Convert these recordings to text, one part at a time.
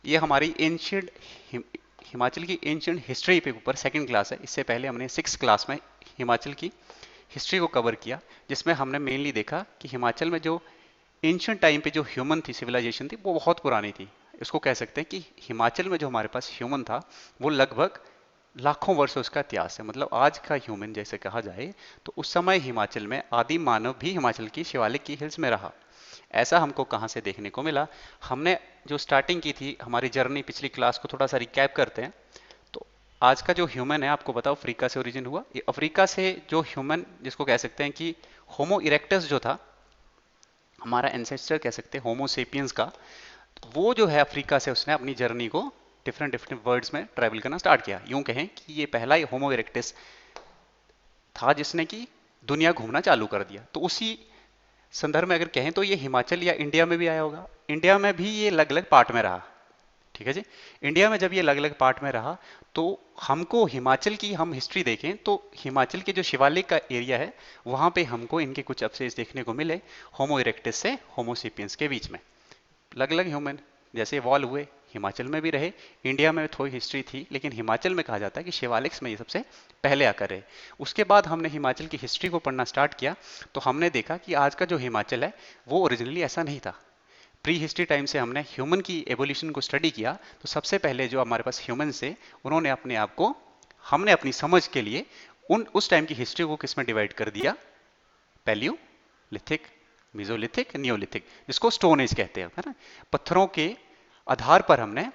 ये हमारी एंशियंट हिमाचल की एंशियंट हिस्ट्री पे ऊपर सेकंड क्लास है। इससे पहले हमने सिक्स क्लास में हिमाचल की हिस्ट्री को कवर किया, जिसमें हमने मेनली देखा कि हिमाचल में जो एंशियंट टाइम पे जो ह्यूमन थी, सिविलाइजेशन थी, वो बहुत पुरानी थी। इसको कह सकते हैं कि हिमाचल में जो हमारे पास ह्यूमन था वो लगभग लाखों वर्षों उसका इतिहास है। मतलब आज का ह्यूमन जैसे कहा जाए तो उस समय हिमाचल में आदिम मानव भी हिमाचल की शिवालिक की हिल्स में रहा। ऐसा हमको कहाँ से देखने को मिला? हमने जो स्टार्टिंग की थी हमारी जर्नी, पिछली क्लास को थोड़ा सा रिकैप करते हैं। तो आज का जो ह्यूमन है, आपको बताओ अफ्रीका से ओरिजिन हुआ। ये अफ्रीका से जो ह्यूमन, जिसको कह सकते हैं कि होमो इरेक्टस जो था, हमारा एंसेस्टर कह सकते हैं होमोसेपियंस का, वो जो है अफ्रीका से उसने अपनी जर्नी को डिफरेंट डिफरेंट वर्ड्स में ट्रैवल करना स्टार्ट किया। यूं कहें कि ये पहला ही होमो इरेक्टस था जिसने कि दुनिया घूमना चालू कर दिया। तो उसी संदर्भ में अगर कहें तो ये हिमाचल या इंडिया में भी आया होगा। इंडिया में भी ये अलग अलग पार्ट में रहा। ठीक है जी। इंडिया में जब ये अलग अलग पार्ट में रहा तो हमको हिमाचल की हम हिस्ट्री देखें तो हिमाचल के जो शिवालिक का एरिया है वहां पे हमको इनके कुछ अवशेष देखने को मिले होमो इरेक्टस से होमोसेपियंस के बीच में। अलग अलग ह्यूमन जैसे इवॉल्व हुए, हिमाचल में भी रहे। इंडिया में थोड़ी हिस्ट्री थी लेकिन हिमाचल में कहा जाता है कि शिवालिक्स में ये सबसे पहले आकर रहे। उसके बाद हमने हिमाचल की हिस्ट्री को पढ़ना स्टार्ट किया तो हमने देखा कि आज का जो हिमाचल है वो ओरिजिनली ऐसा नहीं था। प्री हिस्ट्री टाइम से हमने ह्यूमन की एवोल्यूशन को स्टडी किया तो सबसे पहले जो हमारे पास ह्यूमन थे उन्होंने अपने आप को, हमने अपनी समझ के लिए उन उस टाइम की हिस्ट्री को किस में डिवाइड कर दिया? पैलियोलिथिक, मेसोलिथिक, नियोलिथिक, जिसको स्टोन एज कहते हैं, है ना। पत्थरों के आधार पर हमने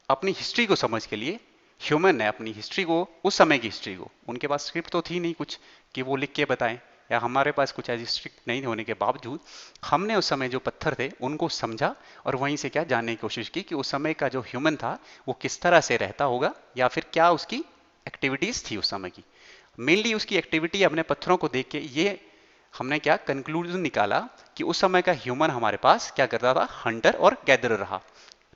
अपनी हिस्ट्री को समझ के लिए ह्यूमन ने अपनी हिस्ट्री को, उस समय की हिस्ट्री को, उनके पास स्क्रिप्ट तो थी नहीं कुछ कि वो लिख के बताएं, या हमारे पास कुछ ऐसी स्क्रिप्ट नहीं होने के बावजूद हमने उस समय जो पत्थर थे उनको समझा और वहीं से क्या जानने की कोशिश की कि उस समय का जो ह्यूमन था वो किस तरह से रहता होगा या फिर क्या उसकी एक्टिविटीज थी उस समय की। मेनली उसकी एक्टिविटी अपने पत्थरों को देख के ये हमने क्या कंक्लूजन निकाला कि उस समय का ह्यूमन हमारे पास क्या करता था? हंटर और गैदरर रहा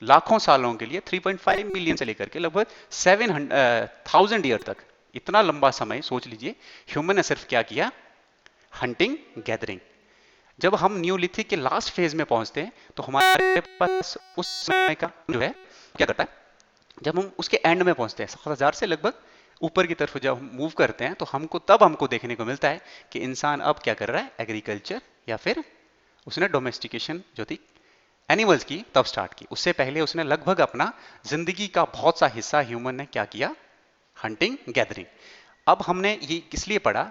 लाखों सालों के लिए। 3.5 मिलियन से लेकर के लगभग 7,000 ईयर तक, इतना लंबा समय सोच लीजिए ह्यूमन ने सिर्फ क्या किया? Hunting gathering. जब हम न्यूलिथिक के लास्ट फेज में पहुंचते हैं तो हमारे पास उस समय का जो है क्या करता है? जब हम उसके एंड में पहुंचते हैं 7,000 से लगभग ऊपर की तरफ जब हम मूव करते हैं तो हमको देखने को मिलता है कि इंसान अब क्या कर रहा है? एग्रीकल्चर या फिर उसने डोमेस्टिकेशन जो थी एनिमल्स की तब स्टार्ट की। उससे पहले उसने लगभग अपना जिंदगी का बहुत सा हिस्सा ह्यूमन ने क्या किया? Hunting gathering. अब हमने ये किस लिए पढ़ा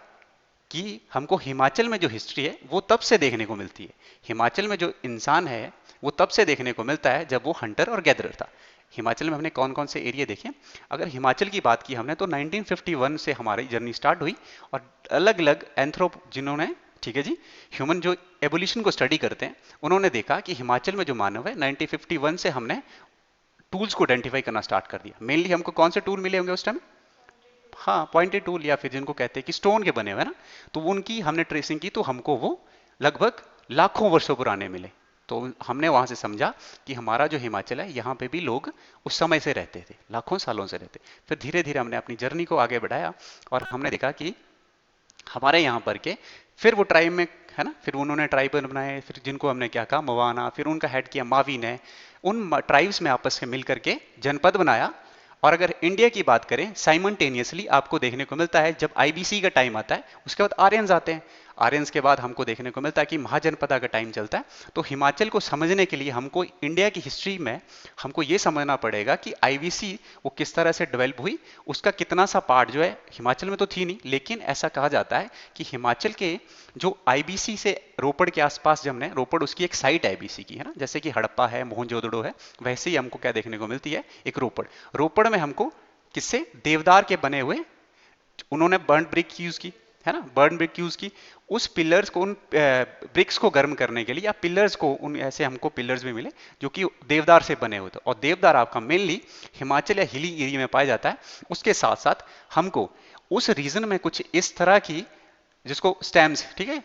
कि हमको हिमाचल में जो हिस्ट्री है वो तब से देखने को मिलती है। हिमाचल में जो इंसान है वो तब से देखने को मिलता है जब वो हंटर और गैदरर था। हिमाचल में हमने कौन कौन से एरिया देखे? अगर हिमाचल की बात की हमने तो 1951 से हमारी जर्नी स्टार्ट हुई और अलग अलग एंथ्रोप जिन्होंने, ठीक है जी, ह्यूमन जो एवोल्यूशन को स्टडी करते हैं उन्होंने देखा कि हिमाचल में जो मानव है 1951 से हमने टूल्स को आइडेंटिफाई करना स्टार्ट कर दिया। मेनली हमको कौन से टूल मिले होंगे उस टाइम? हाँ, पॉइंटेड टूल, या फिर जिनको कहते हैं कि स्टोन के बने हुए ना, तो उनकी हमने ट्रेसिंग की तो हमको वो लगभग लाखों वर्षों पुराने मिले। तो हमने वहां से समझा कि हमारा जो हिमाचल है यहाँ पे भी लोग उस समय से रहते थे, लाखों सालों से रहते। फिर धीरे धीरे हमने अपनी जर्नी को आगे बढ़ाया और हमने देखा कि हमारे यहाँ पर के फिर वो ट्राइब में, है ना, फिर उन्होंने ट्राइब बनाए, फिर जिनको हमने क्या कहा? मवाना। फिर उनका हेड किया मावी ने। उन ट्राइब्स में आपस में मिल करके जनपद बनाया। और अगर इंडिया की बात करें साइमल्टेनियसली आपको देखने को मिलता है जब आईबीसी का टाइम आता है उसके बाद आर्यंस आते हैं। आर्यंस के बाद हमको देखने को मिलता है कि महाजनपदा का टाइम चलता है। तो हिमाचल को समझने के लिए हमको इंडिया की हिस्ट्री में हमको ये समझना पड़ेगा कि आईबीसी वो किस तरह से डेवलप हुई, उसका कितना सा पार्ट जो है हिमाचल में तो थी नहीं, लेकिन ऐसा कहा जाता है कि हिमाचल के जो आईबीसी से रोपड़ के आसपास, जब हमने रोपड़ उसकी एक साइट आईबीसी की, है ना, जैसे कि हड़प्पा है, मोहनजोदड़ो है, वैसे ही हमको क्या देखने को मिलती है? एक रोपड़। रोपड़ में हमको किससे? देवदार के बने हुए, उन्होंने बर्न ब्रिक यूज की, है ना, बर्न ब्रिक यूज की। उस पिलर्स को, उन ब्रिक्स को गर्म करने के लिए, या पिलर्स को, उन ऐसे हमको पिलर्स भी मिले जो कि देवदार से बने हुए थे। और देवदार आपका मेनली हिमाचल या हिली एरिया में पाया जाता है। उसके साथ साथ हमको उस रीजन में कुछ इस तरह की, जिसको स्टैम्स, ठीक है,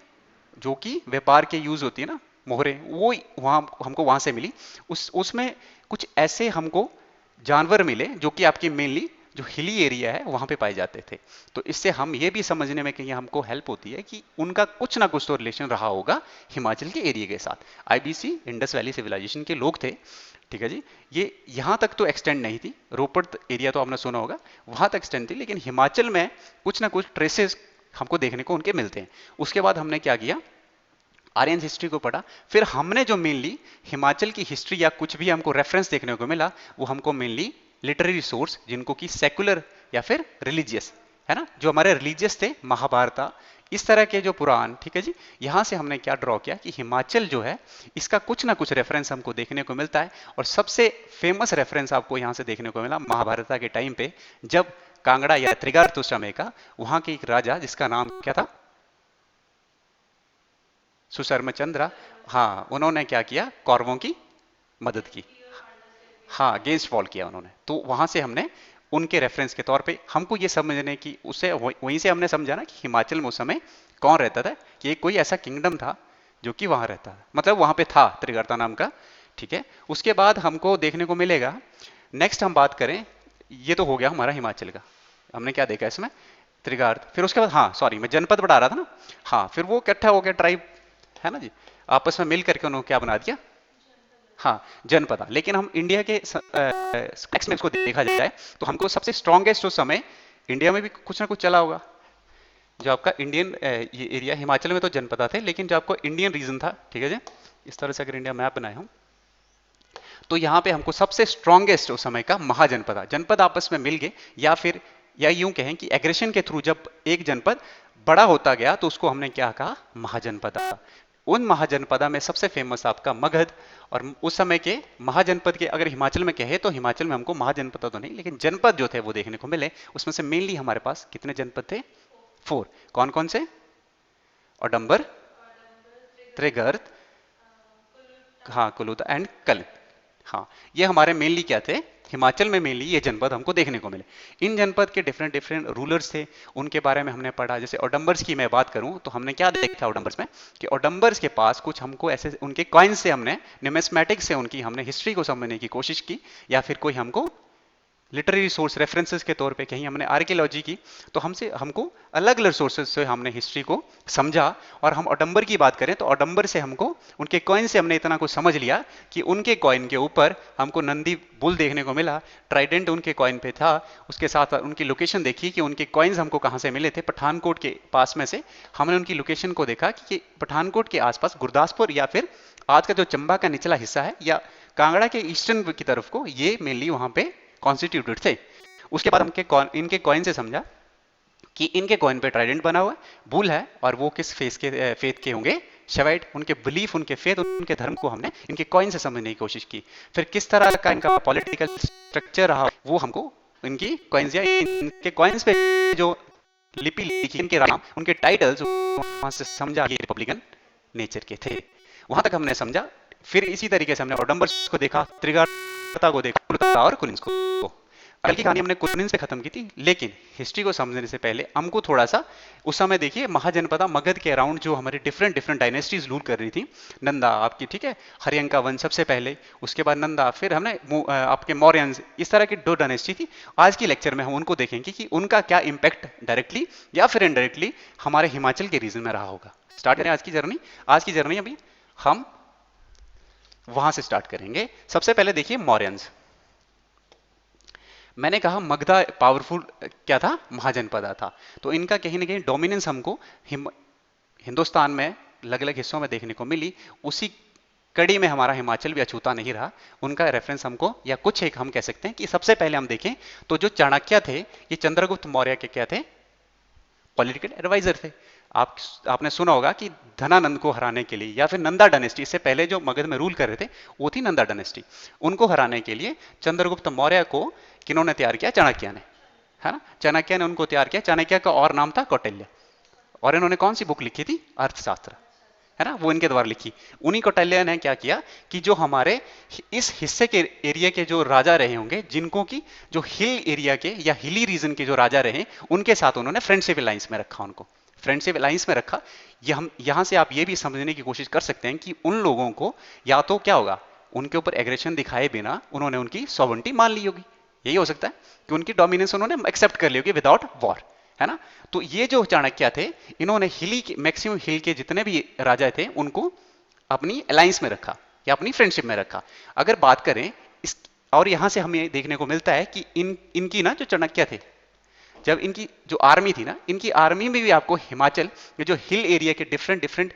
जो कि व्यापार के यूज होती है ना, मोहरे, वो वहां हमको वहां से मिली। उसमें कुछ ऐसे हमको जानवर मिले जो कि आपकी मेनली जो हिली एरिया है वहां पे पाए जाते थे। तो इससे हम ये भी समझने में कहीं हमको हेल्प होती है कि उनका कुछ ना कुछ तो रिलेशन रहा होगा हिमाचल के एरिया के साथ। आईबीसी इंडस वैली सिविलाइजेशन के लोग थे ठीक है जी। ये यहां तक तो एक्सटेंड नहीं थी, रोपड़ एरिया तो आपने सुना होगा, वहां तक एक्सटेंड थी, लेकिन हिमाचल में कुछ ना कुछ ट्रेसेस हमको देखने को उनके मिलते हैं। उसके बाद हमने क्या किया, आर्यन हिस्ट्री को पढ़ा। फिर हमने जो मेनली हिमाचल की हिस्ट्री या कुछ भी हमको रेफरेंस देखने को मिला, वो हमको मेनली लिटरेरी सोर्स, जिनको कि सेकुलर या फिर रिलीजियस, है ना, जो हमारे रिलीजियस थे, महाभारत, इस तरह के जो पुराण, ठीक है जी। यहां से हमने क्या ड्रॉ किया कि हिमाचल जो है, इसका कुछ ना कुछ रेफरेंस हमको देखने को मिलता है। और सबसे फेमस रेफरेंस आपको यहां से देखने को मिला महाभारत के टाइम पे, जब कांगड़ा या त्रिगार्त उस समय का, वहां के एक राजा जिसका नाम क्या था, सुशर्मचंद्र, हाँ, उन्होंने क्या किया, कौरवों की मदद की, हाँ, अगेंस्ट वॉल किया उन्होंने। तो वहां से हमने उनके रेफरेंस के तौर पे हमको ये समझने की, उससे वहीं से हमने समझा ना कि हिमाचल में उस समय कौन रहता था, कि एक कोई ऐसा किंगडम था जो कि वहां रहता था, मतलब वहां पे था त्रिगर्ता नाम का, ठीक है। उसके बाद हमको देखने को मिलेगा, नेक्स्ट हम बात करें, ये तो हो गया हमारा हिमाचल का, हमने क्या देखा इसमें, त्रिगार्त। फिर उसके बाद, हाँ सॉरी, मैं जनपद बढ़ा रहा था ना, हाँ, फिर वो इकट्ठा हो गया ट्राइब, है ना जी, आपस में मिल करके उन्होंने क्या बना दिया, हाँ, जनपद। लेकिन हम इंडिया के टेक्स्ट में इसको देखा जाए तो हमको सबसे स्ट्रॉन्गेस्ट उस समय इंडिया में भी कुछ ना कुछ चला होगा, जो आपका इंडियन ये एरिया, हिमाचल में तो जनपद थे, लेकिन जो आपको इंडियन रीजन था, ठीक है जी, इस तरह से अगर इंडिया मैप बनाए हूं, तो यहाँ पे हमको सबसे स्ट्रॉन्गेस्ट उस समय का महाजनपद, जनपद आपस में मिल गए, या फिर या यूं कहें कि एग्रेशन के थ्रू जब एक जनपद बड़ा होता गया तो उसको हमने क्या कहा, महाजनपद। उन महाजनपदा में सबसे फेमस आपका मगध, और उस समय के महाजनपद के अगर हिमाचल में कहे तो हिमाचल में हमको महाजनपद तो नहीं, लेकिन जनपद जो थे वो देखने को मिले। उसमें से मेनली हमारे पास कितने जनपद थे, 4। कौन कौन से, औडंबर, त्रिगर्त, हाँ, कुलूत एंड कलिंग, हाँ, ये हमारे मेनली क्या थे, हिमाचल में मेनली ये जनपद हमको देखने को मिले। इन जनपद के डिफरेंट डिफरेंट रूलर्स थे, उनके बारे में हमने पढ़ा। जैसे ओडम्बर्स की मैं बात करूं तो हमने क्या देखा ओडम्बर्स में, कि ओडम्बर्स के पास कुछ हमको ऐसे उनके कॉइन्स से, हमने न्यूमिस्मेटिक्स से उनकी हमने हिस्ट्री को समझने की कोशिश की, या फिर कोई हमको लिटरेरी सोर्स रेफरेंसेस के तौर पे कहीं हमने आर्कियोलॉजी की, तो हमको अलग अलग सोर्सेज से हमने हिस्ट्री को समझा। और हम ओडम्बर की बात करें तो ओडम्बर से हमको उनके कॉइन से हमने इतना कुछ समझ लिया कि उनके कॉइन के ऊपर हमको नंदी बुल देखने को मिला, ट्राइडेंट उनके कॉइन पे था। उसके साथ उनकी लोकेशन देखी कि उनके कॉइन्स हमको कहाँ से मिले थे, पठानकोट के पास में से हमने उनकी लोकेशन को देखा कि पठानकोट के आसपास गुरदासपुर, या फिर आज का जो चंबा का निचला हिस्सा है, या कांगड़ा के ईस्टर्न की तरफ को, ये मेनली वहां पे कॉन्स्टिट्यूटेड थे। उसके बाद इनके कॉइन से समझा कि इनके कॉइन पे ट्राइडेंट बना हुआ है, बुल है, और वो किस फेथ के होंगे, शेवाइट। उनके बिलीफ, उनके फेथ, उनके धर्म को हमने इनके कॉइन से समझने की कोशिश की। फिर किस तरह का इनका पॉलिटिकल स्ट्रक्चर रहा, वो हमको इनकी कॉइन्स या इनके कॉइन्स पे जो लिपि लिखी, इनके नाम, उनके टाइटल्स, वहां से समझा कि रिपब्लिकन नेचर के थे। वहां तक हमने समझा। फिर इसी तरीके से हमने ओडम्बर्स को देखा, त्रिगार्ता को देखा, और कुलिन्स को। कल की कहानी हमने कुलिन्स पे खत्म की थी, लेकिन हिस्ट्री को समझने से पहले हमको थोड़ा सा उस समय देखिए, महाजनपदा मगध के अराउंड जो हमारे डिफरेंट डिफरेंट डायनेस्टीज रूल कर रही थी। नंदा आपकी, ठीक है, हरियंक का वंश सबसे पहले, उसके बाद नंदा, फिर हमने आपके मौर्यंस, इस तरह की 2 डायनेस्टी थी। आज की लेक्चर में हम उनको देखेंगे कि उनका क्या इंपैक्ट डायरेक्टली या फिर इनडायरेक्टली हमारे हिमाचल के रीजन में रहा होगा। स्टार्ट करें आज की जर्नी। आज की जर्नी अभी हम वहां से स्टार्ट करेंगे। सबसे पहले देखिए मौर्यंस। मैंने कहा मगधा पावरफुल क्या था, महाजनपदा था, तो इनका कहीं ना कहीं डोमिनेंस हमको हिंदुस्तान में अलग अलग हिस्सों में देखने को मिली। उसी कड़ी में हमारा हिमाचल भी अछूता नहीं रहा। उनका रेफरेंस हमको, या कुछ एक हम कह सकते हैं कि सबसे पहले हम देखें तो जो चाणक्य थे, ये चंद्रगुप्त मौर्य के क्या थे, पॉलिटिकल एडवाइजर थे। आपने सुना होगा कि धनानंद को हराने के लिए, या फिर नंदा डायनेस्टी, इससे पहले जो मगध में रूल कर रहे थे वो थी नंदा डायनेस्टी, उनको हराने के लिए चंद्रगुप्त मौर्य को किन्होंने तैयार किया, चाणक्य ने, है ना, चाणक्य ने उनको तैयार किया। चाणक्य का और नाम था कौटिल्य, और इन्होंने कौन सी बुक लिखी थी, अर्थशास्त्र, है ना, वो इनके द्वारा लिखी। उन्हीं कौटिल्य ने क्या किया कि जो हमारे इस हिस्से के एरिया के जो राजा रहे होंगे, जिनको की जो हिल एरिया के या हिली रीजन के जो राजा रहे, उनके साथ उन्होंने फ्रेंडशिप अलायंस में रखा, उनको फ्रेंडशिप अलायंस में रखा। ये हम यहां से आप ये भी समझने की कोशिश कर सकते हैं कि उन लोगों को या तो क्या होगा, उनके ऊपर एग्रेशन दिखाए बिना उन्होंने उनकी सॉवरेंटी मान ली होगी। यही हो सकता है कि उनकी डोमिनेंस उन्होंने एक्सेप्ट कर ली होगी विदाउट वॉर, है ना। तो ये जो चाणक्य थे, इन्होंने हिली के मैक्सिमम हिल के जितने भी राजा थे उनको अपनी अलायंस में रखा, या अपनी फ्रेंडशिप में रखा। अगर बात करें इस, और यहां से हमें देखने को मिलता है कि इनकी ना जो चाणक्य थे, जब इनकी जो आर्मी थी ना, इनकी आर्मी में भी आपको हिमाचल ये जो हिल एरिया के डिफरेंट डिफरेंट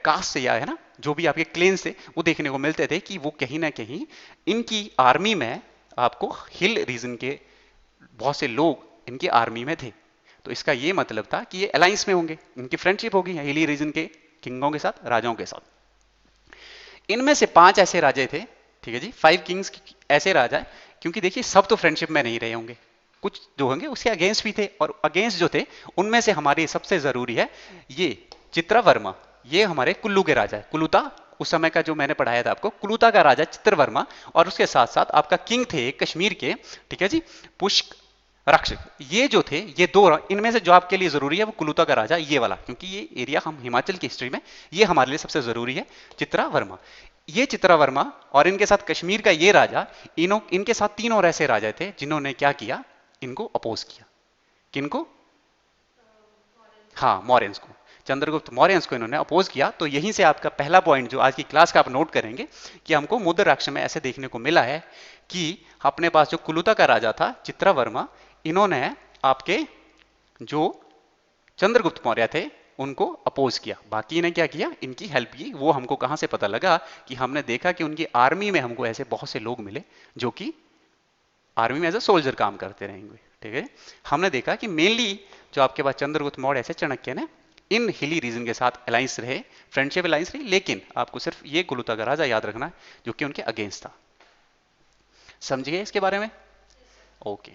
कास्ट से या है ना जो भी आपके क्लेन्स थे वो देखने को मिलते थे कि वो कहीं ना कहीं इनकी आर्मी में आपको हिल रीजन के बहुत से लोग इनकी आर्मी में थे। तो इसका ये मतलब था कि ये अलायंस में होंगे, इनकी फ्रेंडशिप होगी हिली रीजन के किंगों के साथ, राजाओं के साथ। इनमें से 5 ऐसे राजे थे, ठीक है जी, 5 किंग्स ऐसे राजा, क्योंकि देखिए सब तो फ्रेंडशिप में नहीं रहे होंगे, कुछ जो होंगे उसके अगेंस्ट भी थे, और अगेंस्ट जो थे उनमें से हमारे सबसे जरूरी है ये चित्रवर्मा, ये हमारे कुल्लू के राजा है, कुलूता, उस समय का जो मैंने पढ़ाया था आपको, कुलूता का राजा चित्रवर्मा, और उसके साथ साथ आपका किंग थे कश्मीर के, ठीक है जी, पुष्क राक्षस। ये जो थे ये दो, इनमें से जो आपके लिए जरूरी है वो कुलूता का राजा ये वाला, क्योंकि ये एरिया हम हिमाचल की हिस्ट्री में ये हमारे लिए सबसे जरूरी है, चित्रावर्मा। ये चित्रावर्मा और इनके साथ कश्मीर का ये राजा, इनके साथ 3 और ऐसे राजा थे जिन्होंने क्या किया, इनको अपोज किया। किनको? हाँ, मौर्यंस को, चंद्रगुप्त मौर्यंस को इन्होंने अपोज किया। तो यहीं से आपका पहला पॉइंट जो आज की क्लास का आप नोट करेंगे कि हमको मुद्र राष्ट्र में ऐसे देखने को मिला है कि अपने पास जो कुलूता का राजा था चित्रावर्मा, इन्होंने आपके जो चंद्रगुप्त मौर्य थे उनको अपोज किया। बाकी इन्हें क्या किया, इनकी हेल्प की। वो हमको कहां से पता लगा कि हमने देखा कि उनकी आर्मी में हमको ऐसे बहुत से लोग मिले जो कि आर्मी में एज ए सोल्जर काम करते रहेंगे, ठीक है। हमने देखा कि मेनली जो आपके पास चंद्रगुप्त मौर्य से चाणक्य ने इन हिली रीजन के साथ अलायंस रहे, फ्रेंडशिप अलायंस रही, लेकिन आपको सिर्फ ये कुलूता का राजा याद रखना है जो कि उनके अगेंस्ट था। समझिए इसके बारे में? ओके।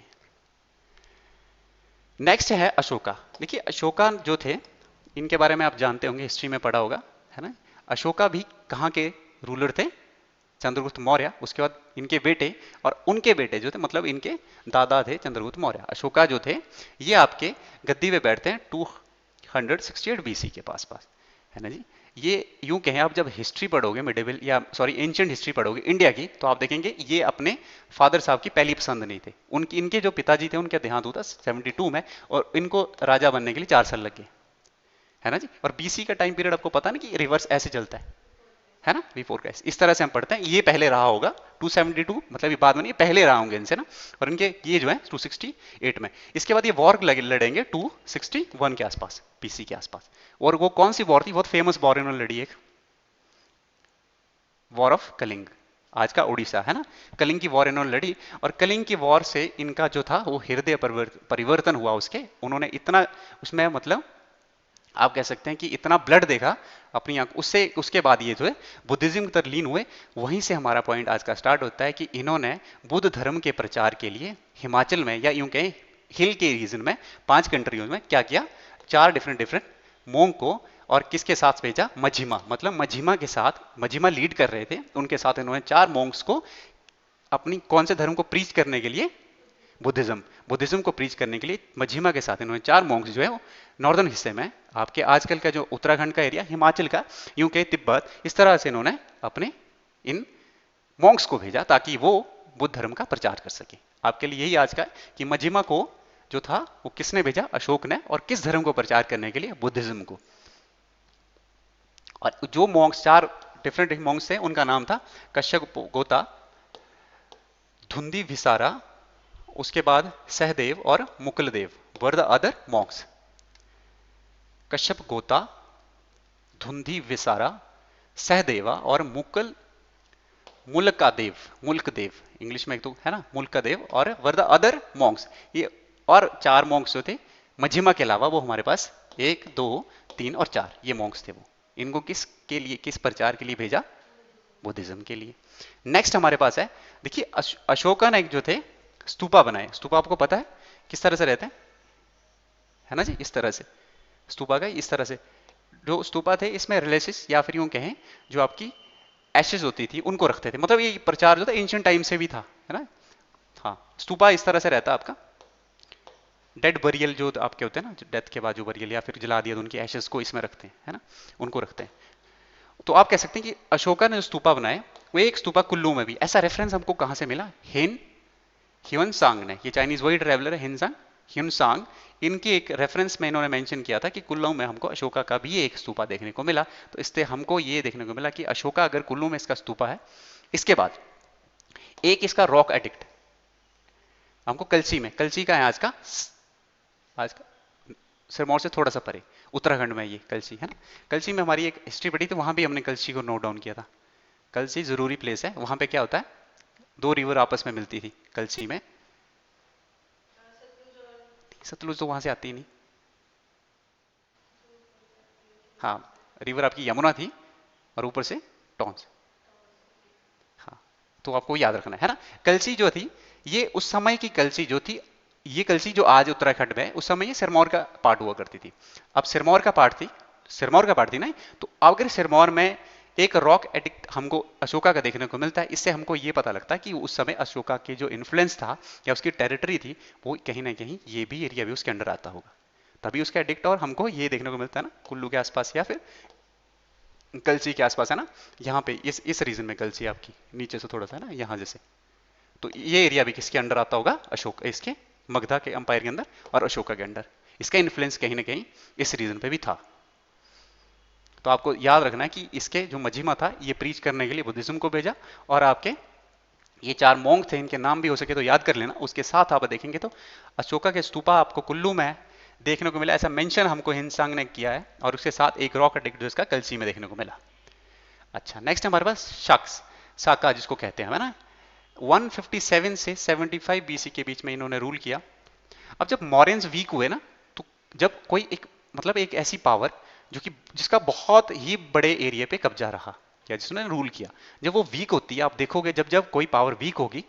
नेक्स्ट है अशोका। देखिए अशोका जो थे इनके बारे में आप जानते होंगे, हिस्ट्री में पढ़ा होगा, है ना। अशोका भी कहाँ के रूलर थे? चंद्रगुप्त मौर्य। उसके बाद इनके बेटे और उनके बेटे जो थे, मतलब इनके दादा थे चंद्रगुप्त मौर्य। अशोका जो थे ये आपके गद्दी पे बैठते हैं 268 बीसी के पास पास, है ना जी। ये यूं कहें, आप जब हिस्ट्री पढ़ोगे मिडिवल या सॉरी एंशिएंट हिस्ट्री पढ़ोगे इंडिया की, तो आप देखेंगे ये अपने फादर साहब की पहली पसंद नहीं थे। उनकी इनके जो पिताजी थे उनका देहांत हुआ था 72 में, और इनको राजा बनने के लिए 4 साल लगे, है ना जी। और बीसी का टाइम पीरियड आपको पता ना कि रिवर्स ऐसे चलता है ना, बिफोर क्राइस्ट, इस तरह से हम पढ़ते हैं। ये पहले रहा होगा 272, मतलब ये बाद में नहीं, पहले रहा होंगे इनसे ना। और इनके ये जो है 268 में। इसके बाद ये वॉर लड़ेंगे 261 के आसपास, बीसी के आसपास। और वो कौन सी वॉर थी? बहुत फेमस वॉर इन्होंने लड़ी, एक वॉर ऑफ कलिंग, आज का उड़ीसा, है ना। कलिंग की वॉर इन्होंने लड़ी, और कलिंग की वॉर से इनका जो था वो हृदय परिवर्तन हुआ उसके। उन्होंने इतना उसमें, मतलब आप कह सकते हैं कि इतना ब्लड देखा अपनी आंख, उससे उसके बाद ये जो है बुद्धिज्म की तरफ लीन हुए। वहीं से हमारा पॉइंट आज का स्टार्ट होता है कि इन्होंने बुद्ध धर्म के प्रचार के लिए हिमाचल में, या यूं कहें हिल के रीजन में 5 कंट्रियों में क्या किया, 4 डिफरेंट मोंग को, और किसके साथ भेजा? मझिमा, मतलब मझिमा के साथ, मझिमा लीड कर रहे थे, उनके साथ इन्होंने 4 मोंग्स को अपनी कौन से धर्म को प्रीच करने के लिए, बुद्धिज्म को प्रीच करने के लिए मझिमा के साथ इन्होंने 4 मोंग्स जो है नॉर्दर्न हिस्से में, आपके आजकल का जो उत्तराखंड का एरिया, हिमाचल का, यूं कहे तिब्बत, इस तरह से इन्होंने अपने इन मोंग्स को भेजा ताकि वो बुद्ध धर्म का प्रचार कर सके। आपके लिए यही आज का है कि मझिमा को जो था वो किसने भेजा? अशोक ने। और किस धर्म को प्रचार करने के लिए? बुद्धिज्म को। और जो मोंग्स, 4 डिफरेंट मोंग्स थे, उनका नाम था कश्यप गोता, धुंधी विसारा, उसके बाद सहदेव और Mukuldev were the other monks. Kashyap गोता, धुंधी विसारा, सहदेवा और मुल्कदेव इंग्लिश में एक तो है ना, मुल्कदेव, और वर द अदर मॉन्क्स। ये और 4 मॉन्क्स जो थे मझिमा के अलावा, वो हमारे पास 1 2 3 और 4 ये मॉन्क्स थे। वो इनको किस के लिए, किस प्रचार के लिए भेजा? बुद्धिज्म के लिए। नेक्स्ट हमारे पास है, देखिए अशोका ने जो थे स्तूपा बनाए। स्तूपा आपको पता है किस तरह से रहते हैं, है ना जी, इस तरह से स्तूपा का, इस तरह से जो स्तूपा थे इसमें रिलेसिस, या फिर यूं कहें जो आपकी एशेज होती थी उनको रखते थे। मतलब ये प्रचार जो था एंशिएंट टाइम से भी था, है ना। हाँ, स्तूपा इस तरह से रहता है आपका। डेड बरियल जो आपके होते हैं ना, डेथ के बाद जो बरियल या फिर जला दिया तो उनकी एशेज को इसमें रखते हैं, है ना, उनको रखते हैं। तो आप कह सकते हैं कि अशोका ने जो स्तूपा बनाए वो एक स्तूपा कुल्लू में भी। ऐसा रेफरेंस हमको कहां से मिला? ह्वेन सांग ने, ये चाइनीज वर्ड ट्रेवलर है ह्वेन सांग, ह्युनसांग, इनकी एक रेफरेंस में इन्होंने मेंशन किया था कि कुल्लू में हमको अशोका का भी एक स्तूपा देखने को मिला। तो इससे हमको ये देखने को मिला कि अशोका अगर कुल्लू में इसका स्तूपा है। इसके बाद एक इसका रॉक एडिक्ट हमको कलसी में, कलसी का है आज का सिरमौर से थोड़ा सा परे उत्तराखंड में ये कलसी है ना। कलसी में हमारी एक हिस्ट्री पढ़ी थी, वहां भी हमने कलसी को नोट डाउन किया था। कलसी जरूरी प्लेस है, वहां पे क्या होता है, दो रिवर आपस में मिलती थी कलसी में। सतलुज तो वहां से आती ही नहीं। हाँ, रिवर आपकी यमुना थी और ऊपर से टॉन्स। हाँ, तो आपको याद रखना है ना। कलसी जो थी, ये उस समय की कलसी जो थी, ये कलसी जो आज उत्तराखंड में है, उस समय ये सिरमौर का पार्ट हुआ करती थी। अब सिरमौर का पार्ट थी ना, तो अगर सिरमौर में एक रॉक एडिक्ट हमको अशोका का देखने को मिलता है, इससे हमको ये पता लगता है कि उस समय अशोका के जो इन्फ्लुएंस था या उसकी टेरिटरी थी, वो कहीं ना कहीं ये भी एरिया भी उसके अंडर आता होगा, तभी उसका एडिक्ट। और हमको ये देखने को मिलता है ना कुल्लू के आसपास या फिर कलसी के आसपास है ना, यहाँ पे इस रीजन में कलसी आपकी नीचे से थोड़ा सा है ना यहाँ जैसे, तो ये एरिया भी किसके अंडर आता होगा, अशोक, इसके मगधा के अंपायर के अंदर और अशोका के अंदर। इसका इन्फ्लुएंस कहीं ना कहीं इस रीजन पे भी था। तो आपको याद रखना है कि इसके जो मजीमा था, ये प्रीच करने के लिए बुद्धिज्म को भेजा, और आपके ये चार मोंग थे, इनके नाम भी हो सके तो याद कर लेना। उसके साथ आप देखेंगे तो अशोका के स्तूपा आपको कुल्लू में देखने को मिला, ऐसा मेंशन हमको हिंसांग ने किया है, और उसके साथ एक रॉक एडिक्ट जो इसका कलसी में देखने को मिला। अच्छा, नेक्स्ट हमारे पास शक्स, साका जिसको कहते हैं, है ना। 157 से 75 बीसी के बीच में इन्होंने रूल किया। अब जब मौर्यंस वीक हुए ना, तो जब कोई एक मतलब एक ऐसी पावर जो कि जिसका बहुत ही बड़े एरिया पे कब्जा रहा या जिसने रूल किया, जब वो वीक होती है, आप देखोगे जब जब कोई पावर वीक होगी,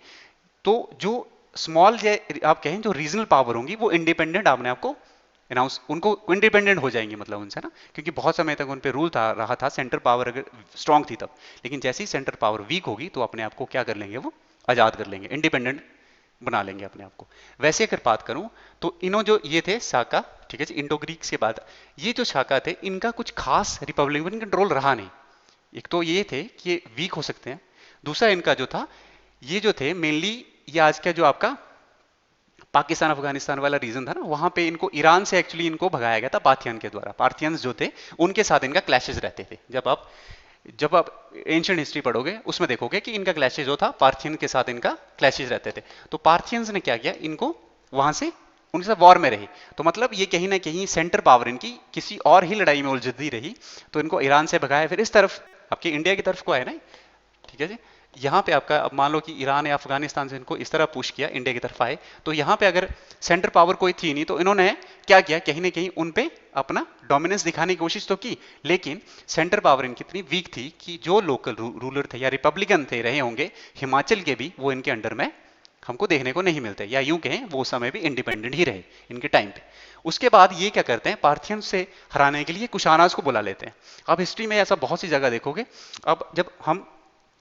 तो जो स्मॉल आप कहें जो रीजनल पावर होंगी, वो इंडिपेंडेंट अपने आप को अनाउंस, उनको इंडिपेंडेंट हो जाएंगे मतलब उनसे ना, क्योंकि बहुत समय तक उन पे रूल था रहा था, सेंटर पावर अगर स्ट्रांग थी तब। लेकिन जैसे ही सेंटर पावर वीक होगी, तो अपने आप को क्या कर लेंगे, वो आजाद कर लेंगे, इंडिपेंडेंट बना लेंगे अपने आप को। वैसे अगर बात करूं तो इन्हों जो ये थे साका, ठीक है जी, इंडो ग्रीक्स के बाद ये जो साका थे, इनका कुछ खास रिपब्लिकन कंट्रोल रहा नहीं। एक तो ये थे कि ये वीक हो सकते हैं, दूसरा इनका जो था, ये जो थे मेनली, ये आज का जो आपका पाकिस्तान अफगानिस्तान वाला रीजन था ना, वहां पे इनको ईरान से एक्चुअली इनको भगाया गया था पार्थियन के द्वारा। पार्थियंस जो थे, उनके साथ इनका क्लैशेस रहते थे। जब आप एंशियंट हिस्ट्री पढ़ोगे, उसमें देखोगे कि इनका क्लैशेज जो था, पार्थियन के साथ इनका क्लैशेज रहते थे। तो पार्थियंस ने क्या किया, इनको वहां से उनके साथ वॉर में रही, तो मतलब ये कहीं ना कहीं सेंटर पावर इनकी किसी और ही लड़ाई में उलझती रही, तो इनको ईरान से भगाया, फिर इस तरफ आपके इंडिया की तरफ को आए ना, ठीक है जी। यहाँ पे आपका अब मान लो कि ईरान या अफगानिस्तान से इनको इस तरह पुश किया, इंडिया की तरफ आए, तो यहाँ पे अगर सेंटर पावर कोई थी नहीं, तो इन्होंने क्या किया, कहीं ना कहीं उन पे अपना डोमिनेंस दिखाने की कोशिश तो की, लेकिन सेंटर पावर इनकी इतनी वीक थी कि जो लोकल रूलर थे या रिपब्लिकन थे रहे होंगे हिमाचल के भी, वो इनके अंडर में हमको देखने को नहीं मिलते, या यूं कहें वो समय भी इंडिपेंडेंट ही रहे इनके टाइम पे। उसके बाद ये क्या करते हैं, पार्थियन से हराने के लिए कुशानास को बुला लेते हैं। अब हिस्ट्री में ऐसा बहुत सी जगह देखोगे। अब जब हम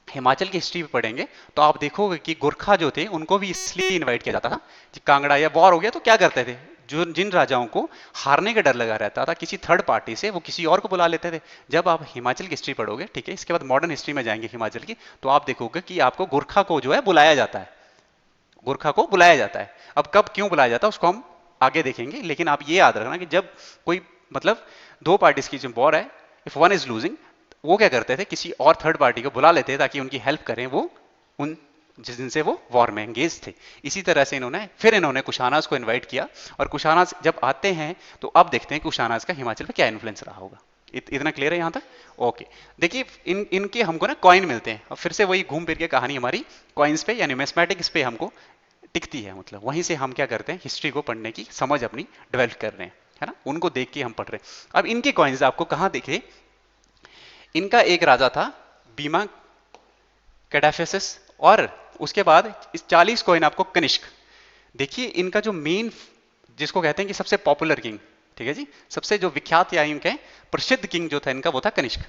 हिमाचल की हिस्ट्री पढ़ेंगे, तो आप देखोगे कि गोरखा जो थे, उनको भी इसलिए इनवाइट किया जाता था कि कांगड़ा या वॉर हो गया तो क्या करते थे, जो जिन राजाओं को हारने का डर लगा रहता था किसी थर्ड पार्टी से, वो किसी और को बुला लेते थे। जब आप हिमाचल की हिस्ट्री पढ़ोगे, ठीक है, इसके बाद मॉडर्न हिस्ट्री में जाएंगे हिमाचल की, तो आप देखोगे कि आपको गोरखा को जो है बुलाया जाता है, गोरखा को बुलाया जाता है। अब कब क्यों बुलाया जाता है उसको हम आगे देखेंगे, लेकिन आप ये याद रखना कि जब कोई मतलब दो पार्टीज की जब वॉर है, इफ वन इज लूजिंग, वो क्या करते थे, किसी और थर्ड पार्टी को बुला लेते ताकि उनकी हेल्प करें, वो उन जिस दिन से वो वॉर में एंगेज थे। इसी तरह से इन्होंने कुशानास को इनवाइट किया, और कुशानास जब आते हैं, तो अब देखते हैं कि कुशानास का हिमाचल पे क्या इन्फ्लुएंस रहा होगा। इतना क्लियर है यहां तक? ओके। देखिए इनके हमको ना कॉइन मिलते हैं, और फिर से वही घूम फिर के कहानी हमारी कॉइन्स पे या न्यूमिस्मेटिक्स पे हमको टिकती है, मतलब वहीं से हम क्या करते हैं, हिस्ट्री को पढ़ने की समझ अपनी डेवलप कर रहे हैं, है ना, उनको देख के हम पढ़ रहे हैं। अब इनके कॉइन्स आपको कहां दिखे, इनका एक राजा था बीमा कैडाफेसिस, और उसके बाद इस 40 कॉइन आपको कनिष्क। देखिए इनका जो मेन, जिसको कहते हैं कि सबसे पॉपुलर किंग, ठीक है जी, सबसे जो विख्यात या इनके प्रसिद्ध किंग जो था इनका, वो था कनिष्क।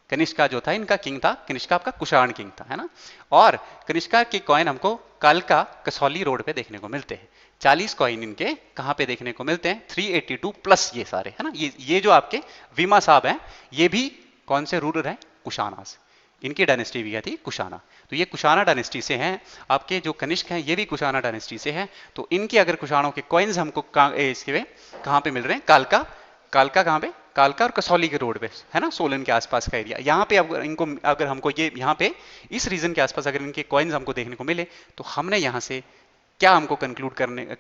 कनिष्का जो था इनका किंग था, कनिष्का आपका कुषाण किंग था, है ना। और कनिष्का के कॉइन हमको कालका कसौली रोड पे देखने को मिलते हैं। 40 कॉइन इनके कहां पे देखने को मिलते हैं, 382 प्लस ये सारे, है ना। ये जो आपके वीमा साहब हैं, ये भी कौन से रूलर हैं, कुशानास, इनकी डायनेस्टी भी क्या थी, कुशाना। तो ये कुषाणा डायनेस्टी से हैं। आपके जो कनिष्क हैं ये भी कुषाणा डायनेस्टी से हैं। तो इनके अगर कुषाणों के कॉइन्स हमको कहाँ पे मिल रहे हैं, कालका, कालका कहाँ पे, कालका और कसौली के रोड पे, है ना, सोलन के आसपास का एरिया। यहाँ पे अगर इनको, अगर हमको ये यहाँ पे इस रीजन के आसपास अगर इनके कॉइन्स हमको देखने को मिले, तो हमने यहाँ से क्या हमको कंक्लूड